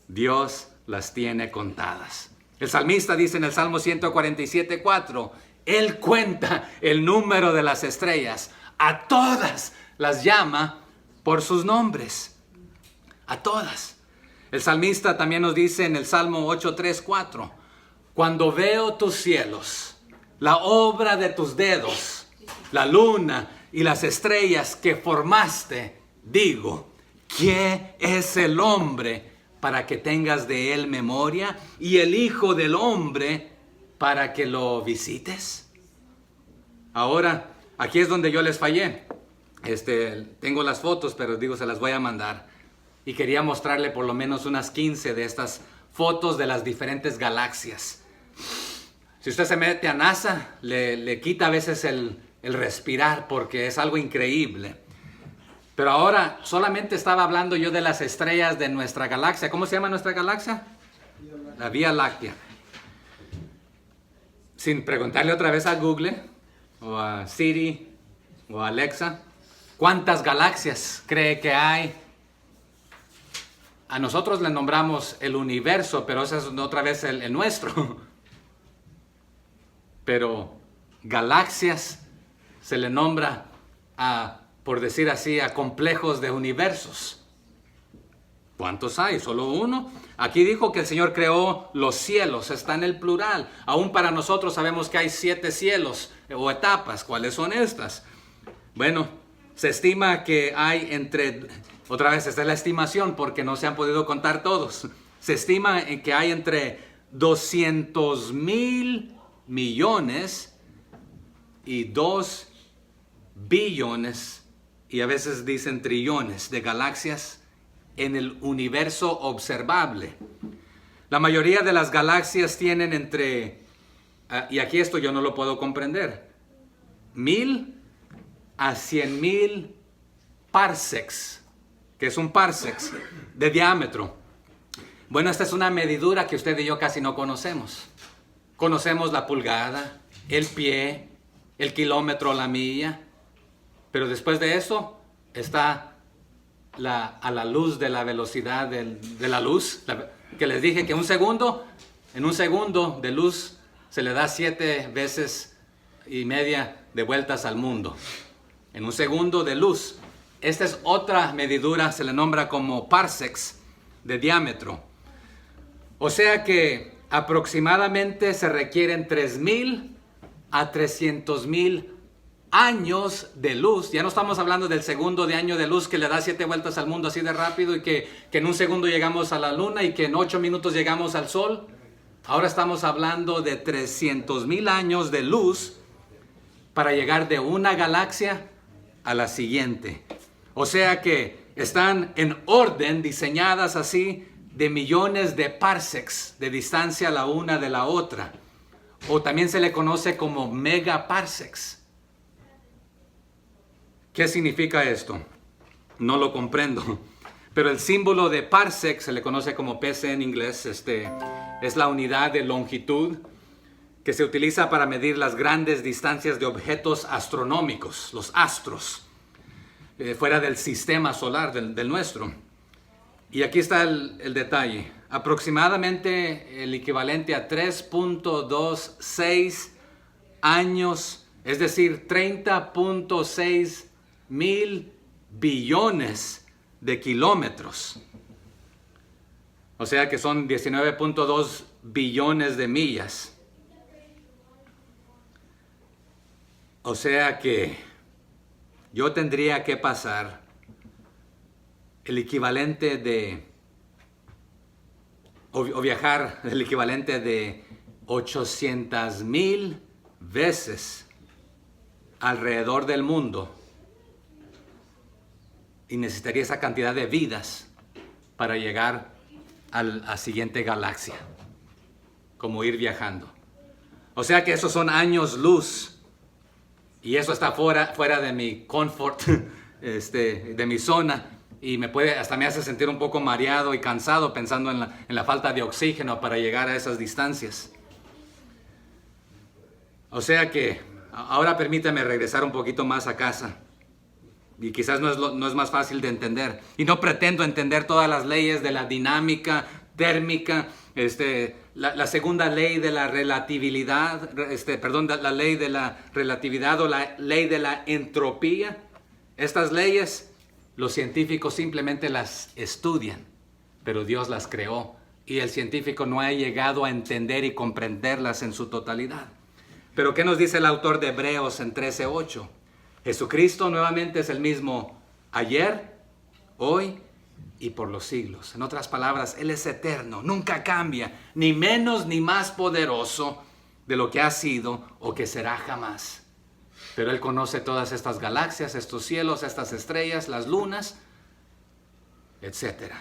Speaker 1: Dios las tiene contadas. El salmista dice en el Salmo 147:4, Él cuenta el número de las estrellas, a todas las llama por sus nombres. A todas. El salmista también nos dice en el Salmo 8:3-4, cuando veo tus cielos, la obra de tus dedos, la luna y las estrellas que formaste, digo, ¿qué es el hombre para que tengas de él memoria, y el hijo del hombre para que lo visites? Ahora, aquí es donde yo les fallé. Tengo las fotos, pero digo, se las voy a mandar. Y quería mostrarle por lo menos unas 15 de estas fotos de las diferentes galaxias. Si usted se mete a NASA, le quita a veces el respirar, porque es algo increíble. Pero ahora solamente estaba hablando yo de las estrellas de nuestra galaxia. ¿Cómo se llama nuestra galaxia? La Vía Láctea. Sin preguntarle otra vez a Google, o a Siri, o a Alexa, ¿cuántas galaxias cree que hay? A nosotros le nombramos el universo, pero ese es otra vez el nuestro. Pero galaxias se le nombra por decir así, a complejos de universos. ¿Cuántos hay? ¿Solo uno? Aquí dijo que el Señor creó los cielos, está en el plural. Aún para nosotros sabemos que hay 7 cielos o etapas. ¿Cuáles son estas? Bueno, se estima que hay otra vez esta es la estimación porque no se han podido contar todos. Se estima que hay entre 200,000 millones y 2 billones, y a veces dicen trillones, de galaxias en el universo observable. La mayoría de las galaxias tienen y aquí esto yo no lo puedo comprender, 1,000 a 100,000 parsecs, que es un parsecs de diámetro. Bueno, esta es una medidura que usted y yo casi no conocemos. Conocemos la pulgada, el pie, el kilómetro, la milla, pero después de eso está a la luz de la velocidad de la luz, que les dije que en un segundo de luz se le da 7 veces y media de vueltas al mundo. En un segundo de luz. Esta es otra medidura, se le nombra como parsecs de diámetro. O sea que aproximadamente se requieren 3,000 a 300,000 años de luz. Ya no estamos hablando del segundo de año de luz que le da 7 vueltas al mundo así de rápido y que en un segundo llegamos a la luna y que en 8 minutos llegamos al sol. Ahora estamos hablando de 300,000 años de luz para llegar de una galaxia a la siguiente. O sea que están en orden, diseñadas así, de millones de parsecs de distancia la una de la otra. O también se le conoce como megaparsecs. ¿Qué significa esto? No lo comprendo. Pero el símbolo de parsec, se le conoce como ps en inglés, es la unidad de longitud que se utiliza para medir las grandes distancias de objetos astronómicos, los astros, fuera del sistema solar, del nuestro. Y aquí está el detalle. Aproximadamente el equivalente a 3.26 años, es decir, 30.6 mil billones de kilómetros. O sea que son 19.2 billones de millas. O sea que yo tendría que pasar el equivalente de, o viajar el equivalente de 800,000 veces alrededor del mundo. Y necesitaría esa cantidad de vidas para llegar a la siguiente galaxia. Como ir viajando. O sea que esos son años luz. Y eso está fuera de mi confort, de mi zona. Y hasta me hace sentir un poco mareado y cansado pensando en la falta de oxígeno para llegar a esas distancias. O sea que ahora permítame regresar un poquito más a casa. Y quizás no es más fácil de entender. Y no pretendo entender todas las leyes de la dinámica térmica, la segunda ley de la relatividad, la ley de la relatividad o la ley de la entropía. Estas leyes, los científicos simplemente las estudian, pero Dios las creó y el científico no ha llegado a entender y comprenderlas en su totalidad. Pero ¿qué nos dice el autor de Hebreos en 13:8? Jesucristo nuevamente es el mismo ayer, hoy y por los siglos. En otras palabras, Él es eterno, nunca cambia, ni menos ni más poderoso de lo que ha sido o que será jamás. Pero Él conoce todas estas galaxias, estos cielos, estas estrellas, las lunas, etc.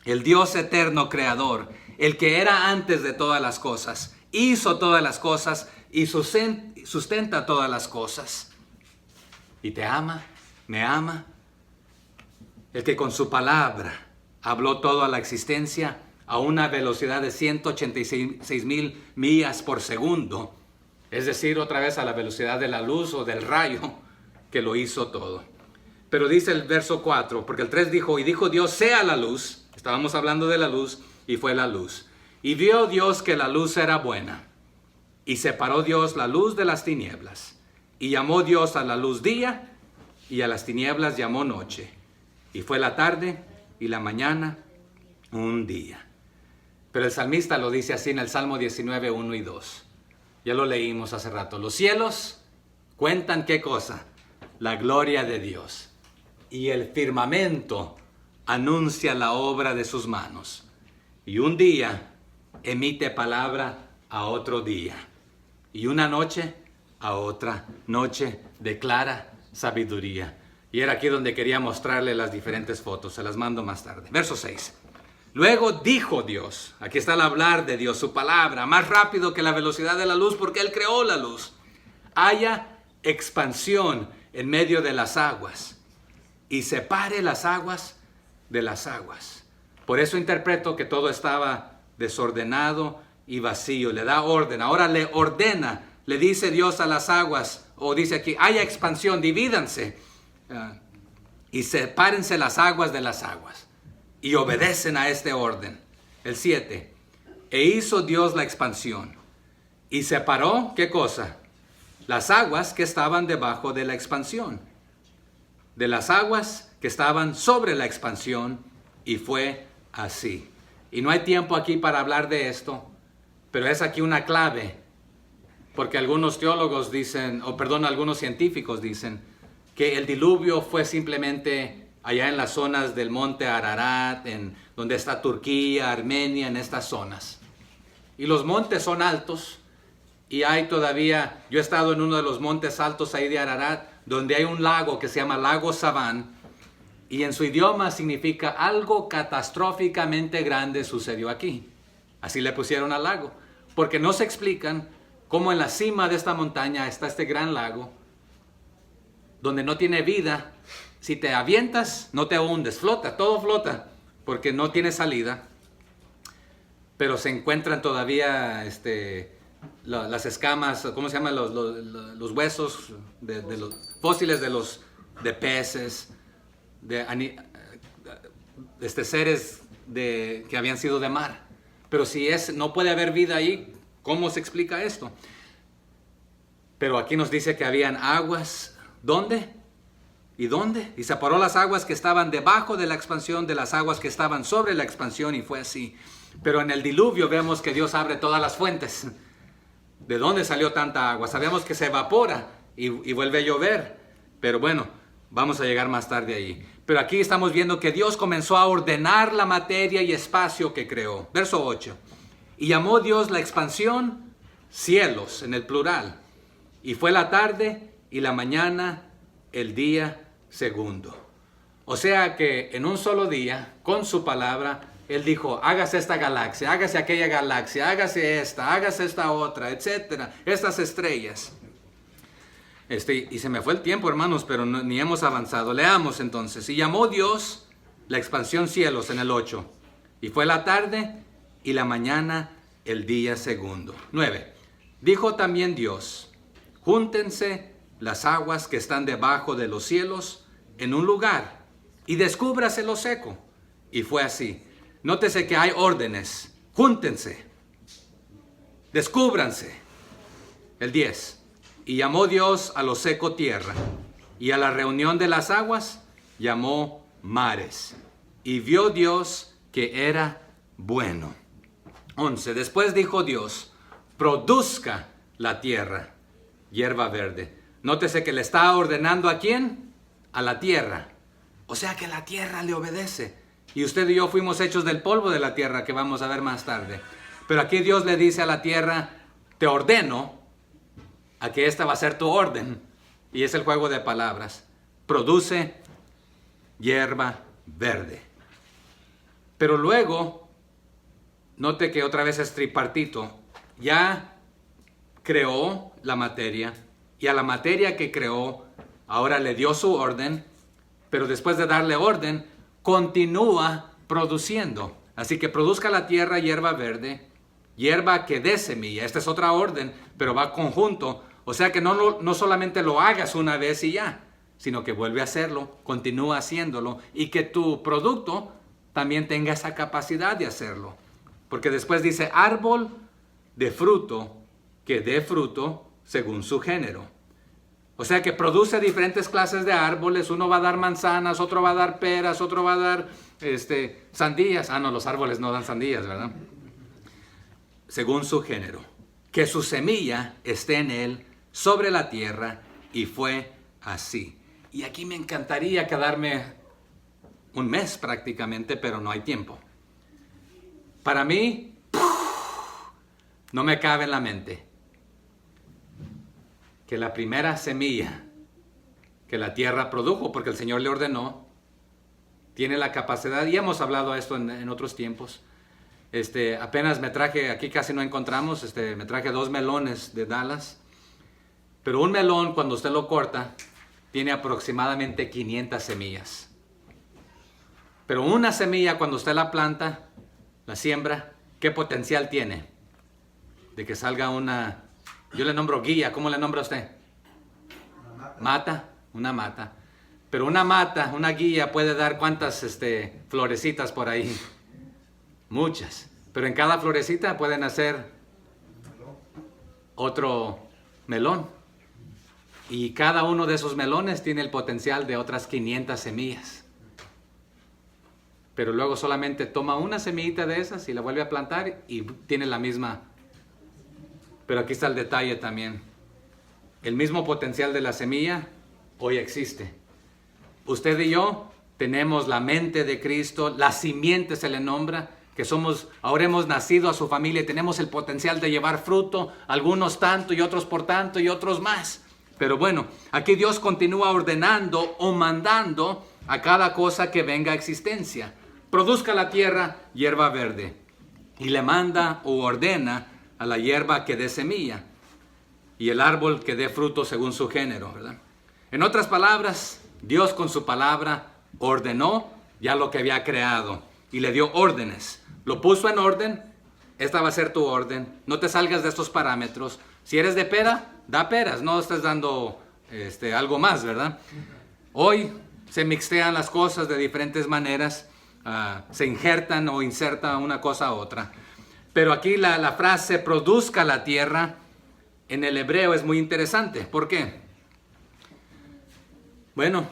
Speaker 1: El Dios eterno creador, el que era antes de todas las cosas, hizo todas las cosas y sustenta todas las cosas. Y te ama, me ama. El que con su palabra habló toda la existencia a una velocidad de 186,000 millas por segundo. Es decir, otra vez a la velocidad de la luz o del rayo, que lo hizo todo. Pero dice el verso 4, porque el 3 dijo, y dijo Dios, sea la luz. Estábamos hablando de la luz, y fue la luz. Y vio Dios que la luz era buena. Y separó Dios la luz de las tinieblas. Y llamó Dios a la luz día, y a las tinieblas llamó noche. Y fue la tarde y la mañana un día. Pero el salmista lo dice así en el Salmo 19, 1 y 2. Ya lo leímos hace rato. Los cielos cuentan ¿qué cosa? La gloria de Dios. Y el firmamento anuncia la obra de sus manos. Y un día emite palabra a otro día. Y una noche a otra noche declara sabiduría. Y era aquí donde quería mostrarle las diferentes fotos. Se las mando más tarde. Verso 6. Luego dijo Dios. Aquí está el hablar de Dios, su palabra. Más rápido que la velocidad de la luz porque Él creó la luz. Haya expansión en medio de las aguas. Y separe las aguas de las aguas. Por eso interpreto que todo estaba desordenado y vacío. Le da orden. Ahora le ordena. Le dice Dios a las aguas, o dice aquí, haya expansión, divídanse, y sepárense las aguas de las aguas, y obedecen a este orden. El 7, e hizo Dios la expansión, y separó, ¿qué cosa? Las aguas que estaban debajo de la expansión, de las aguas que estaban sobre la expansión, y fue así. Y no hay tiempo aquí para hablar de esto, pero es aquí una clave. Porque algunos teólogos dicen, algunos científicos dicen que el diluvio fue simplemente allá en las zonas del monte Ararat, en donde está Turquía, Armenia, en estas zonas. Y los montes son altos y hay todavía, yo he estado en uno de los montes altos ahí de Ararat, donde hay un lago que se llama Lago Saván y en su idioma significa algo catastróficamente grande sucedió aquí. Así le pusieron al lago, porque no se explican cómo en la cima de esta montaña está este gran lago, donde no tiene vida, si te avientas, no te hundes, flota, todo flota, porque no tiene salida. Pero se encuentran todavía las escamas, ¿cómo se llaman? Los huesos de los fósiles de peces, de seres que habían sido de mar. Pero si no puede haber vida ahí, ¿cómo se explica esto? Pero aquí nos dice que habían aguas. ¿Dónde? ¿Y dónde? Y separó las aguas que estaban debajo de la expansión de las aguas que estaban sobre la expansión, y fue así. Pero en el diluvio vemos que Dios abre todas las fuentes. ¿De dónde salió tanta agua? Sabemos que se evapora y vuelve a llover. Pero bueno, vamos a llegar más tarde ahí. Pero aquí estamos viendo que Dios comenzó a ordenar la materia y espacio que creó. Verso 8. Y llamó Dios la expansión cielos, en el plural. Y fue la tarde y la mañana el día segundo. O sea que en un solo día, con su palabra, Él dijo, hágase esta galaxia, hágase aquella galaxia, hágase esta otra, etcétera, estas estrellas. Y se me fue el tiempo, hermanos, pero ni hemos avanzado. Leamos entonces. Y llamó Dios la expansión cielos en el 8. Y fue la tarde y la mañana el día segundo. 9. Dijo también Dios, júntense las aguas que están debajo de los cielos en un lugar y descúbrase lo seco. Y fue así. Nótese que hay órdenes. Júntense. Descúbranse. El 10. Y llamó Dios a lo seco tierra, y a la reunión de las aguas llamó mares. Y vio Dios que era bueno. 11. Después dijo Dios, produzca la tierra hierba verde. Nótese que le está ordenando ¿a quién? A la tierra. O sea que la tierra le obedece. Y usted y yo fuimos hechos del polvo de la tierra, que vamos a ver más tarde. Pero aquí Dios le dice a la tierra, te ordeno a que esta va a ser tu orden. Y es el juego de palabras. Produce hierba verde. Pero luego, note que otra vez es tripartito. Ya creó la materia. Y a la materia que creó, ahora le dio su orden. Pero después de darle orden, continúa produciendo. Así que produzca la tierra hierba verde, hierba que dé semilla. Esta es otra orden, pero va conjunto. O sea que no solamente lo hagas una vez y ya, sino que vuelve a hacerlo, continúa haciéndolo, y que tu producto también tenga esa capacidad de hacerlo. Porque después dice, árbol de fruto que dé fruto según su género. O sea que produce diferentes clases de árboles. Uno va a dar manzanas, otro va a dar peras, otro va a dar sandías. Ah, no, los árboles no dan sandías, ¿verdad? Según su género. Que su semilla esté en él, sobre la tierra, y fue así. Y aquí me encantaría quedarme un mes prácticamente, pero no hay tiempo. Para mí, no me cabe en la mente que la primera semilla que la tierra produjo, porque el Señor le ordenó, tiene la capacidad, y hemos hablado de esto en otros tiempos. Apenas me traje, aquí casi no encontramos, me traje 2 melones de Dallas. Pero un melón, cuando usted lo corta, tiene aproximadamente 500 semillas. Pero una semilla, cuando usted la planta, la siembra, ¿qué potencial tiene? De que salga una, yo le nombro guía, ¿cómo le nombra usted? Una mata. Pero una mata, una guía puede dar ¿cuántas florecitas por ahí? Muchas. Pero en cada florecita pueden hacer otro melón. Y cada uno de esos melones tiene el potencial de otras 500 semillas. Pero luego solamente toma una semillita de esas y la vuelve a plantar y tiene la misma. Pero aquí está el detalle también. El mismo potencial de la semilla hoy existe. Usted y yo tenemos la mente de Cristo, la simiente se le nombra, que somos, ahora hemos nacido a su familia y tenemos el potencial de llevar fruto, algunos tanto y otros por tanto y otros más. Pero bueno, aquí Dios continúa ordenando o mandando a cada cosa que venga a existencia. Produzca la tierra hierba verde, y le manda o ordena a la hierba que dé semilla y el árbol que dé fruto según su género, ¿verdad? En otras palabras, Dios con su palabra ordenó ya lo que había creado y le dio órdenes. Lo puso en orden. Esta va a ser tu orden. No te salgas de estos parámetros. Si eres de pera, da peras. No estés dando algo más, ¿verdad? Hoy se mixtean las cosas de diferentes maneras. Se injertan o insertan una cosa a otra. Pero aquí la frase produzca la tierra en el hebreo es muy interesante. ¿Por qué? Bueno,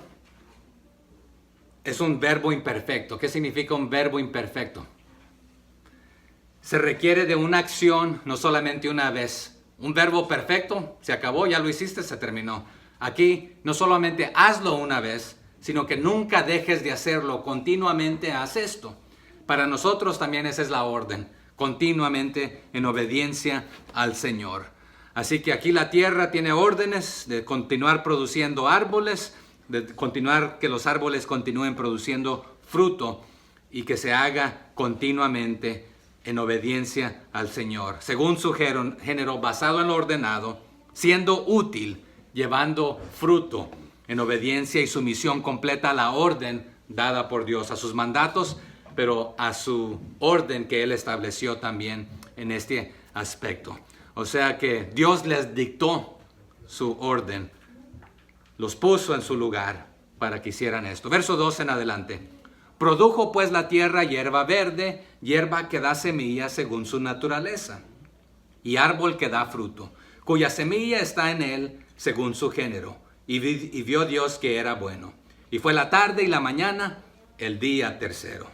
Speaker 1: es un verbo imperfecto. ¿Qué significa un verbo imperfecto? Se requiere de una acción, no solamente una vez. Un verbo perfecto, se acabó, ya lo hiciste, se terminó. Aquí no solamente hazlo una vez, sino que nunca dejes de hacerlo. Continuamente haz esto. Para nosotros también esa es la orden. Continuamente en obediencia al Señor. Así que aquí la tierra tiene órdenes de continuar produciendo árboles, de continuar que los árboles continúen produciendo fruto y que se haga continuamente en obediencia al Señor, según su género, basado en lo ordenado, siendo útil, llevando fruto en obediencia y sumisión completa a la orden dada por Dios, a sus mandatos, pero a su orden que Él estableció también en este aspecto. O sea que Dios les dictó su orden, los puso en su lugar para que hicieran esto. Verso 2 en adelante. Produjo pues la tierra hierba verde, hierba que da semilla según su naturaleza, y árbol que da fruto, cuya semilla está en él según su género. Y vio Dios que era bueno. Y fue la tarde y la mañana, el día tercero.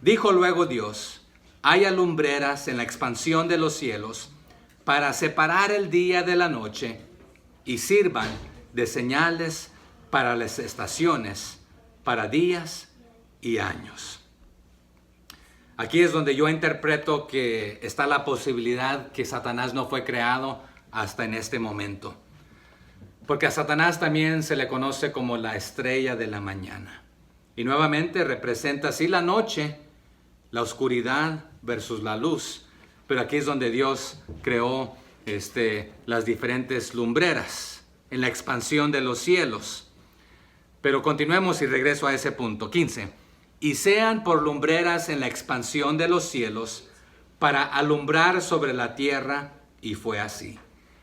Speaker 1: Dijo luego Dios, haya lumbreras en la expansión de los cielos, para separar el día de la noche, y sirvan de señales para las estaciones, para días y años. Aquí es donde yo interpreto que está la posibilidad que Satanás no fue creado hasta en este momento. Porque a Satanás también se le conoce como la estrella de la mañana. Y nuevamente representa así la noche, la oscuridad versus la luz. Pero aquí es donde Dios creó las diferentes lumbreras en la expansión de los cielos. Pero continuemos y regreso a ese punto. 15. Y sean por lumbreras en la expansión de los cielos, para alumbrar sobre la tierra, y fue así.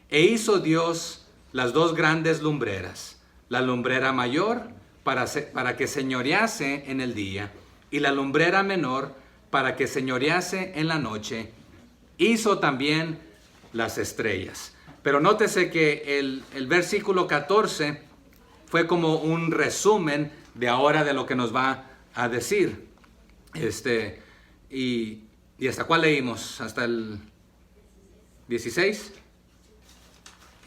Speaker 1: E hizo Dios las dos grandes lumbreras, la lumbrera mayor para que señorease en el día, y la lumbrera menor para que señorease en la noche. Hizo también las estrellas. Pero nótese que el versículo 14 fue como un resumen de ahora de lo que nos va a decir. ¿Y hasta cuál leímos? ¿Hasta el 16?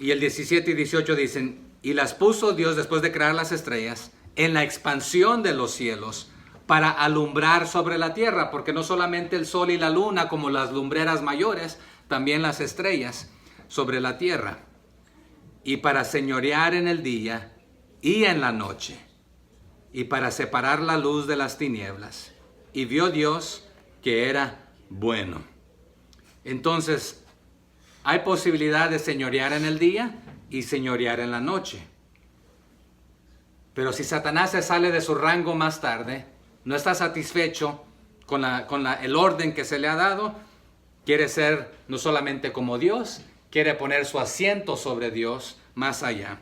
Speaker 1: Y el 17 y 18 dicen, y las puso Dios después de crear las estrellas en la expansión de los cielos para alumbrar sobre la tierra, porque no solamente el sol y la luna como las lumbreras mayores, también las estrellas sobre la tierra, y para señorear en el día y en la noche, y para separar la luz de las tinieblas. Y vio Dios que era bueno. Entonces, hay posibilidad de señorear en el día y señorear en la noche. Pero si Satanás se sale de su rango más tarde, no está satisfecho con el orden que se le ha dado, quiere ser no solamente como Dios, quiere poner su asiento sobre Dios más allá.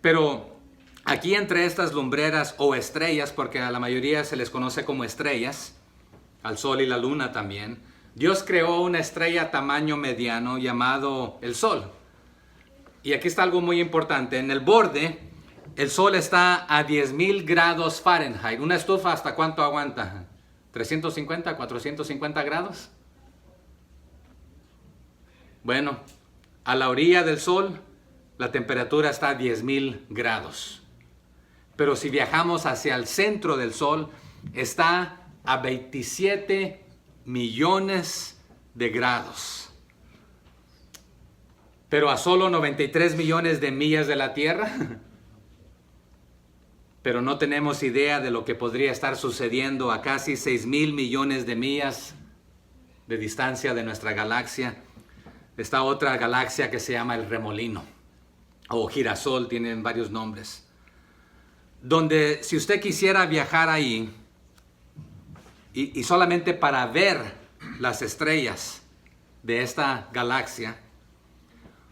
Speaker 1: Pero aquí entre estas lumbreras o estrellas, porque a la mayoría se les conoce como estrellas, al sol y la luna también, Dios creó una estrella tamaño mediano llamado el sol. Y aquí está algo muy importante. En el borde, el sol está a 10,000 grados Fahrenheit. ¿Una estufa hasta cuánto aguanta? ¿350, 450 grados? Bueno, a la orilla del sol, la temperatura está a 10,000 grados. Pero si viajamos hacia el centro del sol, está a 27 millones de grados. Pero a solo 93 millones de millas de la Tierra. Pero no tenemos idea de lo que podría estar sucediendo a casi 6,000 millones de millas de distancia de nuestra galaxia. Está otra galaxia que se llama el Remolino o Girasol, tienen varios nombres. donde si usted quisiera viajar ahí y solamente para ver las estrellas de esta galaxia,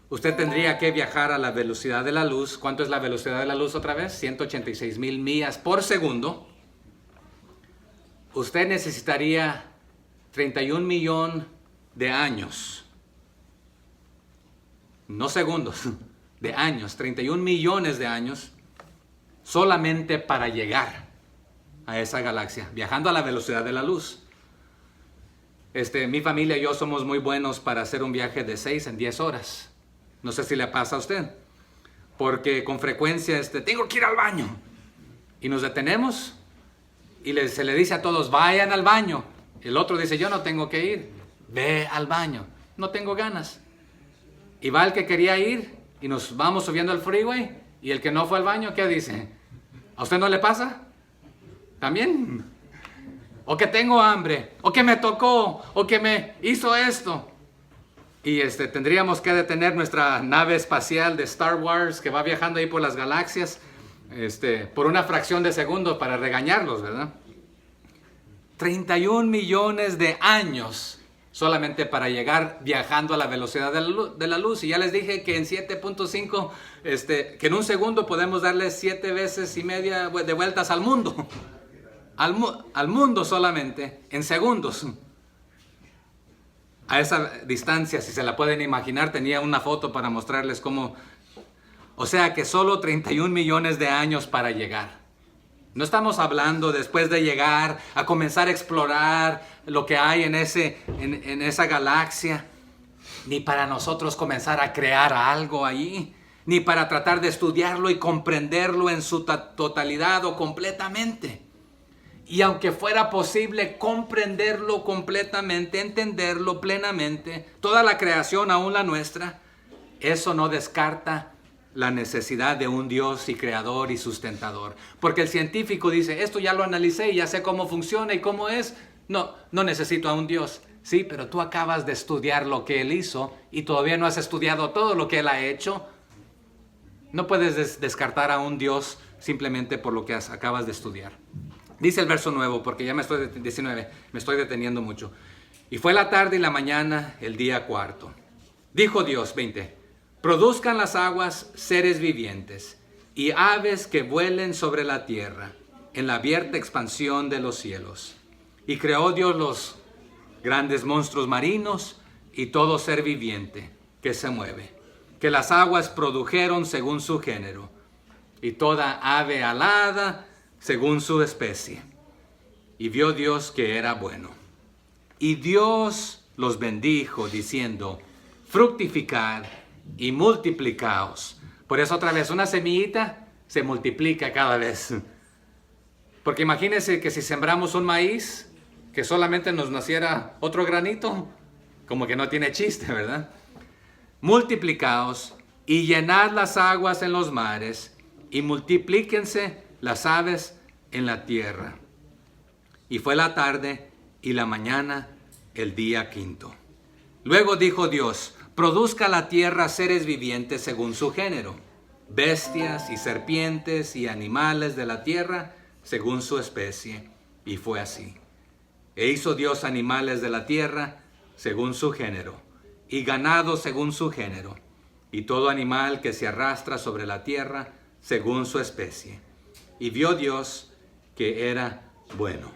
Speaker 1: usted tendría que viajar a la velocidad de la luz. ¿Cuánto es la velocidad de la luz otra vez? 186,000 millas por segundo. Usted necesitaría 31 millones de años. No segundos, de años. 31 millones de años solamente para llegar a esa galaxia, viajando a la velocidad de la luz. Mi familia y yo somos muy buenos para hacer un viaje de 6 en 10 horas. No sé si le pasa a usted, porque con frecuencia tengo que ir al baño y nos detenemos y se le dice a todos, vayan al baño. El otro dice, yo no tengo que ir, ve al baño, no tengo ganas. Y va el que quería ir y nos vamos subiendo al freeway, y el que no fue al baño, ¿qué dice? ¿A usted no le pasa? ¿También? O que tengo hambre, o que me tocó, o que me hizo esto. Y tendríamos que detener nuestra nave espacial de Star Wars que va viajando ahí por las galaxias, por una fracción de segundo para regañarlos, ¿verdad? 31 millones de años solamente para llegar viajando a la velocidad de la luz. Y ya les dije que en 7.5, que en un segundo podemos darle 7 veces y media de vueltas al mundo. Al mundo solamente, en segundos. A esa distancia, si se la pueden imaginar, tenía una foto para mostrarles cómo. O sea que solo 31 millones de años para llegar. No estamos hablando después de llegar a comenzar a explorar lo que hay en esa galaxia, ni para nosotros comenzar a crear algo ahí, ni para tratar de estudiarlo y comprenderlo en su totalidad o completamente. Y aunque fuera posible comprenderlo completamente, entenderlo plenamente, toda la creación, aún la nuestra, eso no descarta la necesidad de un Dios y creador y sustentador. Porque el científico dice, esto ya lo analicé y ya sé cómo funciona y cómo es. No necesito a un Dios. Sí, pero tú acabas de estudiar lo que Él hizo y todavía no has estudiado todo lo que Él ha hecho. No puedes descartar a un Dios simplemente por lo que acabas de estudiar. Dice el verso 9, porque ya me estoy deteniendo mucho. Y fue la tarde y la mañana, el día cuarto. Dijo Dios, 20, produzcan las aguas seres vivientes y aves que vuelen sobre la tierra en la abierta expansión de los cielos. Y creó Dios los grandes monstruos marinos y todo ser viviente que se mueve, que las aguas produjeron según su género, y toda ave alada según su especie. Y vio Dios que era bueno. Y Dios los bendijo diciendo, fructificad y multiplicaos. Por eso otra vez, una semillita se multiplica cada vez. Porque imagínense que si sembramos un maíz, que solamente nos naciera otro granito, como que no tiene chiste, ¿verdad? Multiplicaos y llenad las aguas en los mares y multiplíquense las aves en la tierra. Y fue la tarde y la mañana el día quinto. Luego dijo Dios, produzca la tierra seres vivientes según su género, bestias y serpientes y animales de la tierra según su especie. Y fue así. E hizo Dios animales de la tierra según su género, y ganado según su género, y todo animal que se arrastra sobre la tierra según su especie. Y vio Dios que era bueno.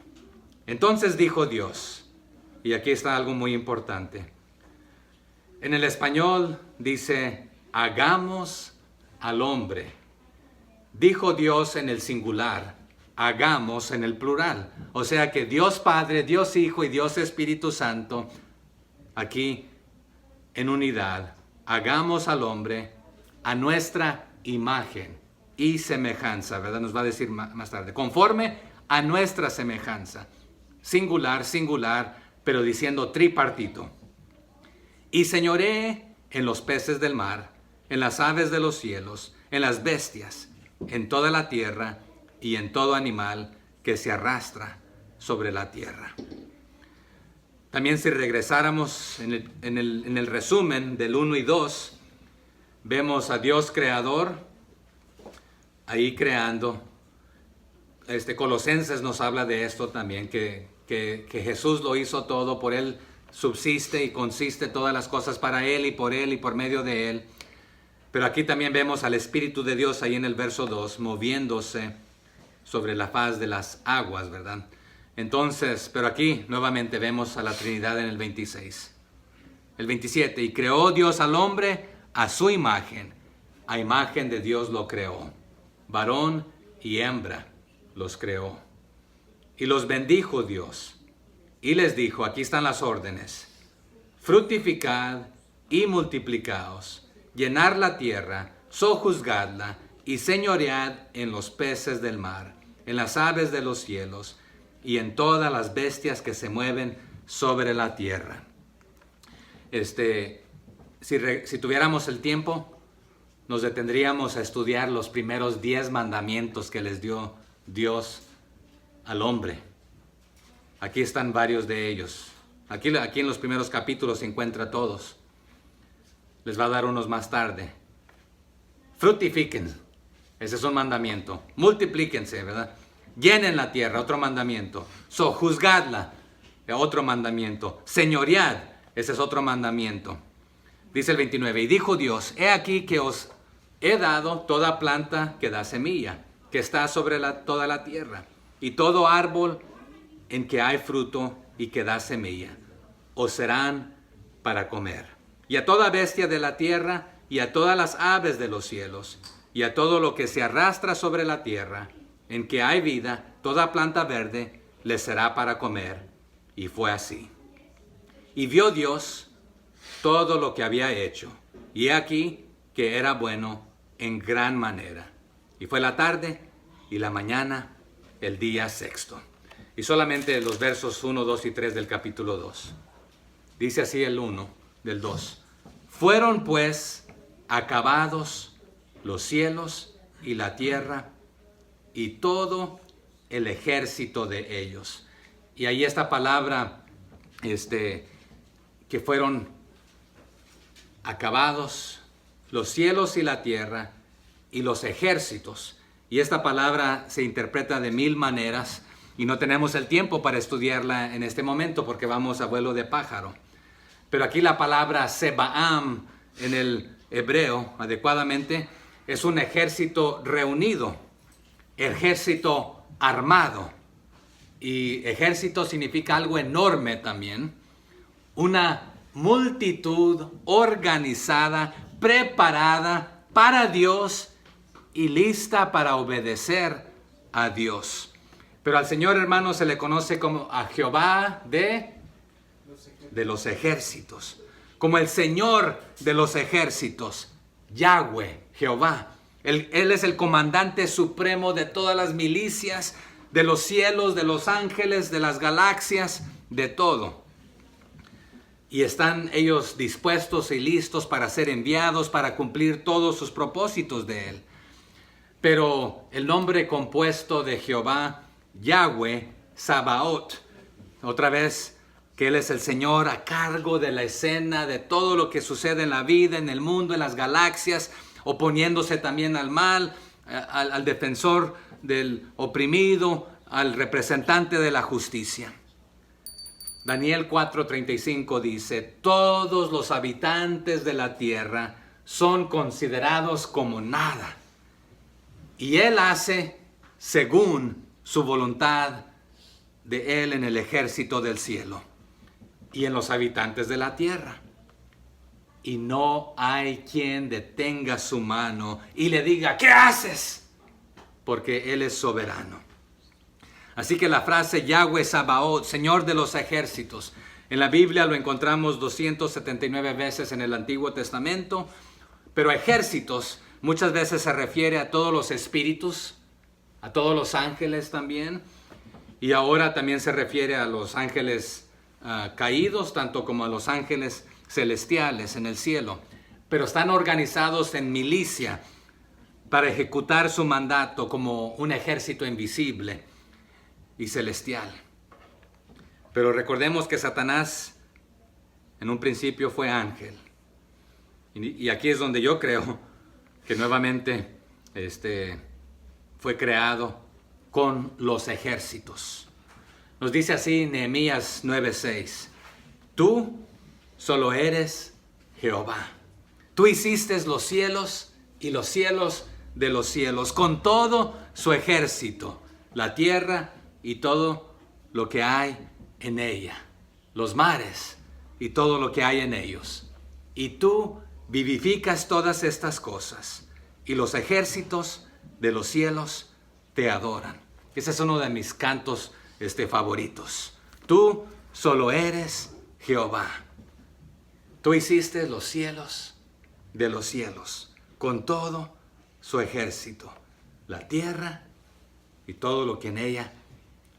Speaker 1: Entonces dijo Dios, y aquí está algo muy importante. En el español dice, hagamos al hombre. Dijo Dios en el singular, hagamos en el plural. O sea que Dios Padre, Dios Hijo y Dios Espíritu Santo, aquí en unidad, hagamos al hombre a nuestra imagen y semejanza, ¿verdad? Nos va a decir más tarde, conforme a nuestra semejanza. Singular, singular, pero diciendo tripartito. Y señoree en los peces del mar, en las aves de los cielos, en las bestias, en toda la tierra y en todo animal que se arrastra sobre la tierra. También si regresáramos en el resumen del 1 y 2, vemos a Dios creador ahí creando. Colosenses nos habla de esto también, que Jesús lo hizo todo, por Él subsiste y consiste todas las cosas para Él y por medio de Él. Pero aquí también vemos al Espíritu de Dios ahí en el verso 2, moviéndose sobre la faz de las aguas, ¿verdad? Entonces, pero aquí nuevamente vemos a la Trinidad en el 26. El 27, y creó Dios al hombre a su imagen. A imagen de Dios lo creó. Varón y hembra los creó. Y los bendijo Dios. Y les dijo, aquí están las órdenes: fructificad y multiplicaos, llenad la tierra, sojuzgadla y señoread en los peces del mar, en las aves de los cielos y en todas las bestias que se mueven sobre la tierra. Si tuviéramos el tiempo, nos detendríamos a estudiar los primeros 10 mandamientos que les dio Dios al hombre. Aquí están varios de ellos. Aquí en los primeros capítulos se encuentra todos. Les va a dar unos más tarde. Fructifiquen, ese es un mandamiento. Multiplíquense, ¿verdad? Llenen la tierra, otro mandamiento. Sojuzgadla, otro mandamiento. Señoread, ese es otro mandamiento. Dice el 29, y dijo Dios, he aquí que os he dado toda planta que da semilla, que está sobre toda la tierra, y todo árbol en que hay fruto y que da semilla, os serán para comer. Y a toda bestia de la tierra, y a todas las aves de los cielos, y a todo lo que se arrastra sobre la tierra, en que hay vida, toda planta verde, les será para comer. Y fue así. Y vio Dios todo lo que había hecho, y he aquí que era bueno en gran manera. Y fue la tarde y la mañana, el día sexto. Y solamente los versos 1, 2 y 3 del capítulo 2. Dice así el 1 del 2. Fueron pues acabados los cielos y la tierra y todo el ejército de ellos. Y ahí esta palabra, que fueron acabados los cielos y la tierra y los ejércitos. Y esta palabra se interpreta de 1000 maneras y no tenemos el tiempo para estudiarla en este momento porque vamos a vuelo de pájaro. Pero aquí la palabra Sebaam en el hebreo adecuadamente es un ejército reunido, ejército armado. Y ejército significa algo enorme también. Una multitud organizada, preparada para Dios y lista para obedecer a Dios. Pero al Señor, hermano, se le conoce como a Jehová de los ejércitos. Como el Señor de los ejércitos. Yahweh, Jehová. Él es el comandante supremo de todas las milicias, de los cielos, de los ángeles, de las galaxias, de todo. Y están ellos dispuestos y listos para ser enviados, para cumplir todos sus propósitos de Él. Pero el nombre compuesto de Jehová, Yahweh, Sabaoth, otra vez que Él es el Señor a cargo de la escena, de todo lo que sucede en la vida, en el mundo, en las galaxias, oponiéndose también al mal, al defensor del oprimido, al representante de la justicia. Daniel 4:35 dice, todos los habitantes de la tierra son considerados como nada. Y Él hace según su voluntad de Él en el ejército del cielo y en los habitantes de la tierra. Y no hay quien detenga su mano y le diga, ¿qué haces? Porque Él es soberano. Así que la frase Yahweh Sabaoth, Señor de los ejércitos, en la Biblia lo encontramos 279 veces en el Antiguo Testamento, pero ejércitos muchas veces se refiere a todos los espíritus, a todos los ángeles también, y ahora también se refiere a los ángeles caídos, tanto como a los ángeles celestiales en el cielo, pero están organizados en milicia para ejecutar su mandato como un ejército invisible y celestial. Pero recordemos que Satanás en un principio fue ángel, y aquí es donde yo creo que nuevamente fue creado con los ejércitos. Nos dice así Nehemías 9:6. Tú solo eres Jehová. Tú hiciste los cielos y los cielos de los cielos, con todo su ejército, la tierra y todo lo que hay en ella, los mares y todo lo que hay en ellos. Y tú vivificas todas estas cosas, y los ejércitos de los cielos te adoran. Ese es uno de mis cantos favoritos. Tú solo eres Jehová. Tú hiciste los cielos de los cielos, con todo su ejército, la tierra y todo lo que en ella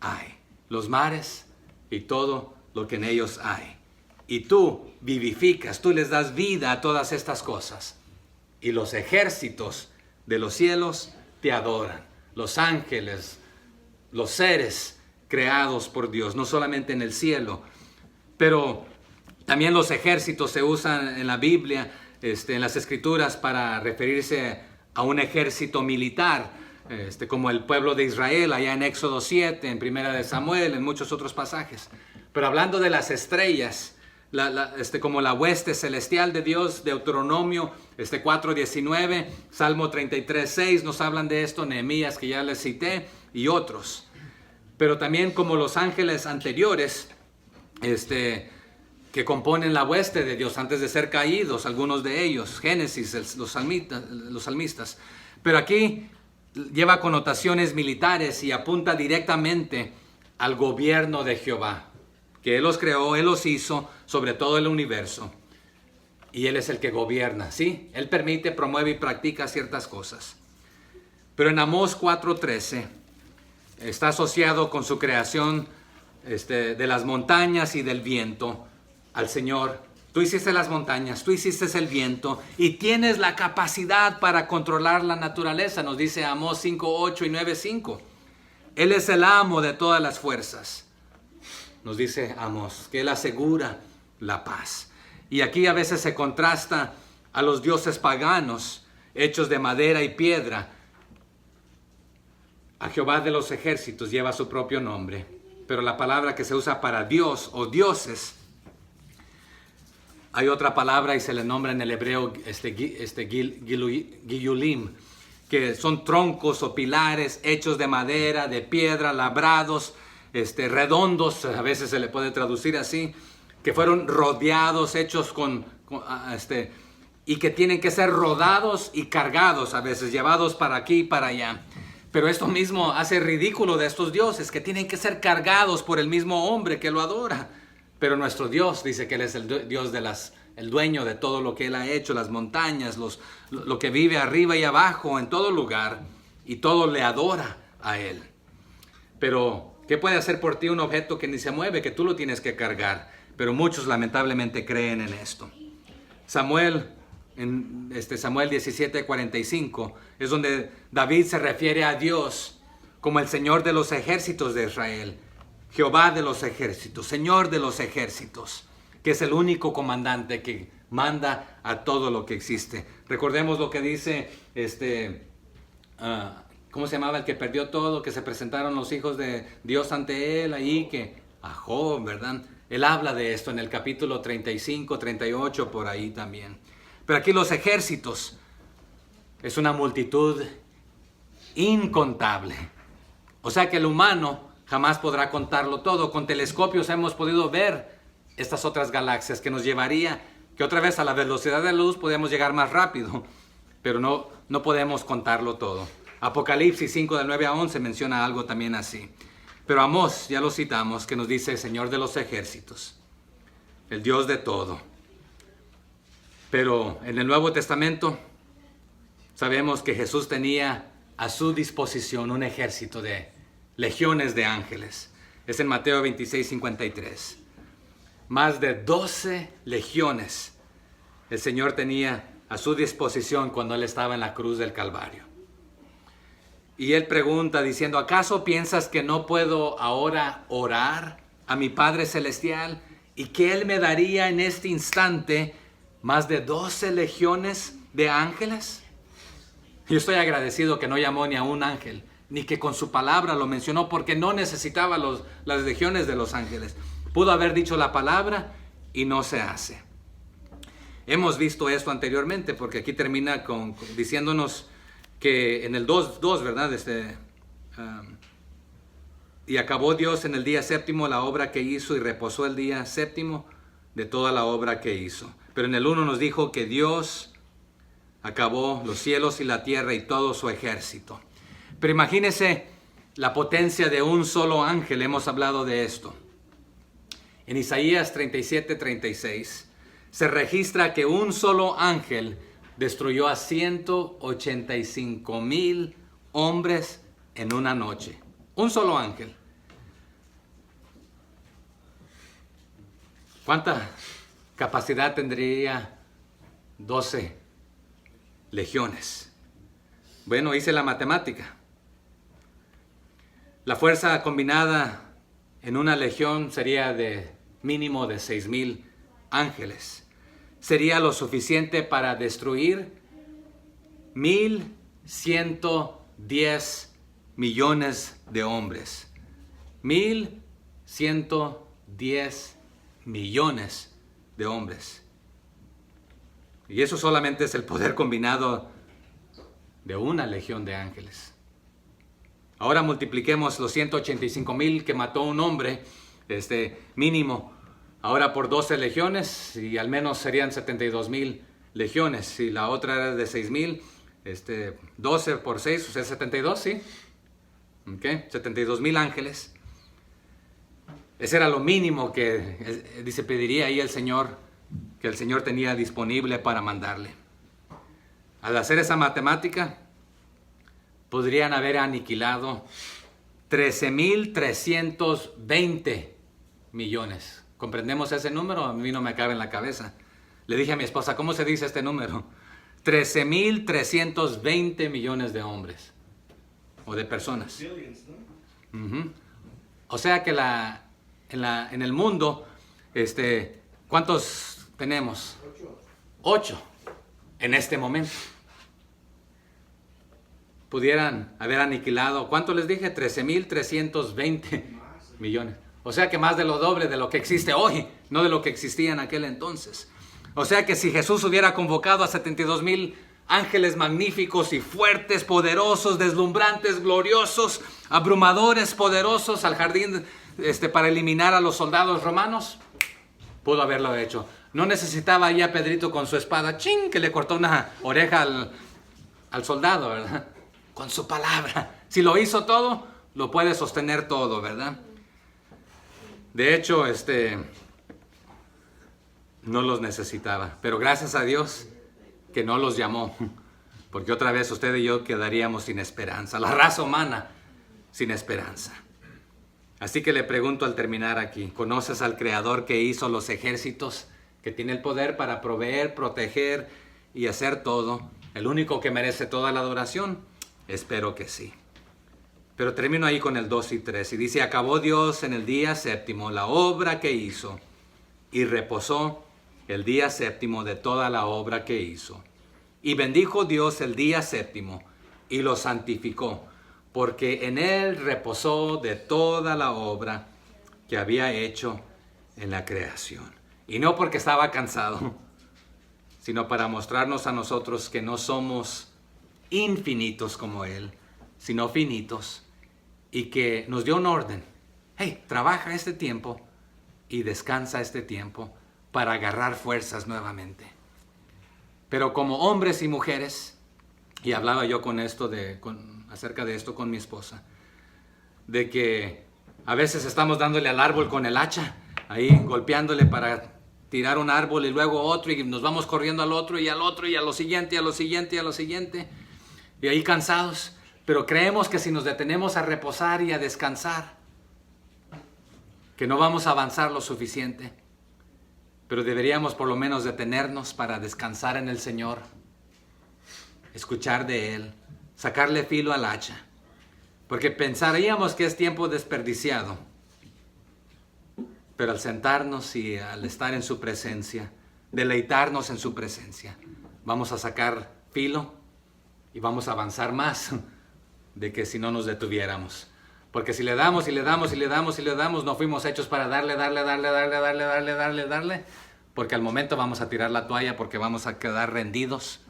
Speaker 1: hay, los mares y todo lo que en ellos hay. Y tú vivificas, tú les das vida a todas estas cosas. Y los ejércitos de los cielos te adoran. Los ángeles, los seres creados por Dios, no solamente en el cielo, pero también los ejércitos se usan en la Biblia, en las Escrituras, para referirse a un ejército militar, como el pueblo de Israel, allá en Éxodo 7, en Primera de Samuel, en muchos otros pasajes. Pero hablando de las estrellas, como la hueste celestial de Dios, Deuteronomio 4:19, Salmo 33:6 nos hablan de esto, Nehemías, que ya les cité, y otros. Pero también como los ángeles anteriores, que componen la hueste de Dios antes de ser caídos, algunos de ellos, Génesis, los salmistas. Pero aquí lleva connotaciones militares y apunta directamente al gobierno de Jehová, que Él los creó, Él los hizo sobre todo el universo, y Él es el que gobierna, ¿sí? Él permite, promueve y practica ciertas cosas. Pero en Amós 4:13 está asociado con su creación de las montañas y del viento al Señor. Tú hiciste las montañas, tú hiciste el viento y tienes la capacidad para controlar la naturaleza, nos dice Amós 5:8 y 9:5. Él es el amo de todas las fuerzas. Nos dice Amós que Él asegura la paz. Y aquí a veces se contrasta a los dioses paganos hechos de madera y piedra. A Jehová de los ejércitos lleva su propio nombre, pero la palabra que se usa para Dios o dioses, hay otra palabra y se le nombra en el hebreo Giyulim, que son troncos o pilares hechos de madera, de piedra, labrados, redondos, a veces se le puede traducir así, que fueron rodeados, hechos y que tienen que ser rodados y cargados, a veces llevados para aquí y para allá. Pero esto mismo hace ridículo de estos dioses, que tienen que ser cargados por el mismo hombre que lo adora. Pero nuestro Dios dice que Él es el Dios el dueño de todo lo que Él ha hecho, las montañas, lo que vive arriba y abajo, en todo lugar, y todo le adora a Él. Pero ¿qué puede hacer por ti un objeto que ni se mueve, que tú lo tienes que cargar? Pero muchos lamentablemente creen en esto. Samuel, en Samuel 17:45, es donde David se refiere a Dios como el Señor de los ejércitos de Israel, Jehová de los ejércitos, Señor de los ejércitos, que es el único comandante que manda a todo lo que existe. Recordemos lo que dice, ¿cómo se llamaba el que perdió todo? Que se presentaron los hijos de Dios ante él ahí, a Job, ¿verdad? Él habla de esto en el capítulo 35, 38, por ahí también. Pero aquí los ejércitos es una multitud incontable. O sea que el humano jamás podrá contarlo todo. Con telescopios hemos podido ver estas otras galaxias que nos llevaría, que otra vez a la velocidad de la luz podemos llegar más rápido, pero no podemos contarlo todo. Apocalipsis 5 del 9 a 11 menciona algo también así. Pero Amós, ya lo citamos, que nos dice Señor de los ejércitos, el Dios de todo. Pero en el Nuevo Testamento sabemos que Jesús tenía a su disposición un ejército de legiones de ángeles. Es en Mateo 26:53. Más de 12 legiones el Señor tenía a su disposición cuando Él estaba en la cruz del Calvario. Y Él pregunta diciendo, ¿acaso piensas que no puedo ahora orar a mi Padre Celestial y que Él me daría en este instante más de 12 legiones de ángeles? Yo estoy agradecido que no llamó ni a un ángel ni que con su palabra lo mencionó, porque no necesitaba las legiones de los ángeles. Pudo haber dicho la palabra y no se hace. Hemos visto esto anteriormente, porque aquí termina diciéndonos que en el 2:2, ¿verdad? Y acabó Dios en el día séptimo la obra que hizo y reposó el día séptimo de toda la obra que hizo. Pero en el 1 nos dijo que Dios acabó los cielos y la tierra y todo su ejército. Pero imagínese la potencia de un solo ángel. Hemos hablado de esto. En Isaías 37:36 se registra que un solo ángel destruyó a 185,000 hombres en una noche. Un solo ángel. ¿Cuánta capacidad tendría 12 legiones? Bueno, hice la matemática. La fuerza combinada en una legión sería de mínimo de 6,000 ángeles. Sería lo suficiente para destruir 1,110 millones de hombres. 1,110 millones de hombres. Y eso solamente es el poder combinado de una legión de ángeles. Ahora multipliquemos los 185,000 que mató un hombre, mínimo, ahora por 12 legiones, y al menos serían 72,000 legiones. Si la otra era de 6,000, 12 por 6, o sea, 72, ¿sí? Okay, 72,000 ángeles. Ese era lo mínimo que dice, pediría ahí el Señor, que el Señor tenía disponible para mandarle. Al hacer esa matemática, podrían haber aniquilado 13,320 millones. ¿Comprendemos ese número? A mí no me cabe en la cabeza. Le dije a mi esposa, ¿cómo se dice este número? 13,320 millones de hombres o de personas. O sea que en el mundo, ¿cuántos tenemos? 8 en este momento. Pudieran haber aniquilado, ¿cuánto les dije? 13,320 millones. O sea que más de lo doble de lo que existe hoy, no de lo que existía en aquel entonces. O sea que si Jesús hubiera convocado a 72,000 ángeles magníficos y fuertes, poderosos, deslumbrantes, gloriosos, abrumadores, poderosos al jardín para eliminar a los soldados romanos, pudo haberlo hecho. No necesitaba ya Pedrito con su espada, ¡chin!, que le cortó una oreja al soldado, ¿verdad? Con su palabra. Si lo hizo todo, lo puede sostener todo, ¿verdad? De hecho, no los necesitaba. Pero gracias a Dios que no los llamó. Porque otra vez usted y yo quedaríamos sin esperanza. La raza humana sin esperanza. Así que le pregunto al terminar aquí, ¿conoces al Creador que hizo los ejércitos? Que tiene el poder para proveer, proteger y hacer todo. El único que merece toda la adoración. Espero que sí. Pero termino ahí con el 2 y 3. Y dice, acabó Dios en el día séptimo la obra que hizo y reposó el día séptimo de toda la obra que hizo. Y bendijo Dios el día séptimo y lo santificó, porque en él reposó de toda la obra que había hecho en la creación. Y no porque estaba cansado, sino para mostrarnos a nosotros que no somos infinitos como Él, sino finitos, y que nos dio un orden. Hey, trabaja este tiempo y descansa este tiempo para agarrar fuerzas nuevamente. Pero como hombres y mujeres, y hablaba yo acerca de esto con mi esposa, de que a veces estamos dándole al árbol con el hacha, ahí golpeándole para tirar un árbol y luego otro, y nos vamos corriendo al otro y al otro y a lo siguiente, y a lo siguiente, y a lo siguiente, y ahí cansados. Pero creemos que si nos detenemos a reposar y a descansar, que no vamos a avanzar lo suficiente. Pero deberíamos por lo menos detenernos para descansar en el Señor, escuchar de Él, sacarle filo al hacha. Porque pensaríamos que es tiempo desperdiciado. Pero al sentarnos y al estar en su presencia, deleitarnos en su presencia, vamos a sacar filo y vamos a avanzar más de que si no nos detuviéramos. Porque si le damos y le damos y le damos y le damos, no fuimos hechos para darle, porque al momento vamos a tirar la toalla porque vamos a quedar rendidos,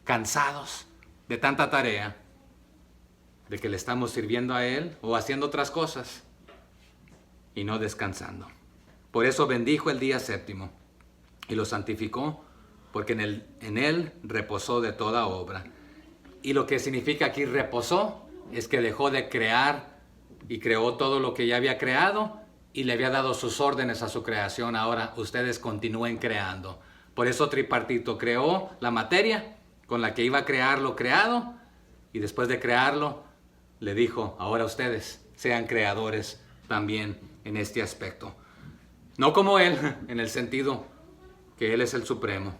Speaker 1: cansados de tanta tarea, de que le estamos sirviendo a Él o haciendo otras cosas y no descansando. Por eso bendijo el día séptimo y lo santificó, porque en él reposó de toda obra. Y lo que significa aquí reposó es que dejó de crear y creó todo lo que ya había creado y le había dado sus órdenes a su creación. Ahora ustedes continúen creando. Por eso tripartito creó la materia con la que iba a crear lo creado, y después de crearlo le dijo, ahora ustedes sean creadores también en este aspecto. No como Él, en el sentido que Él es el supremo,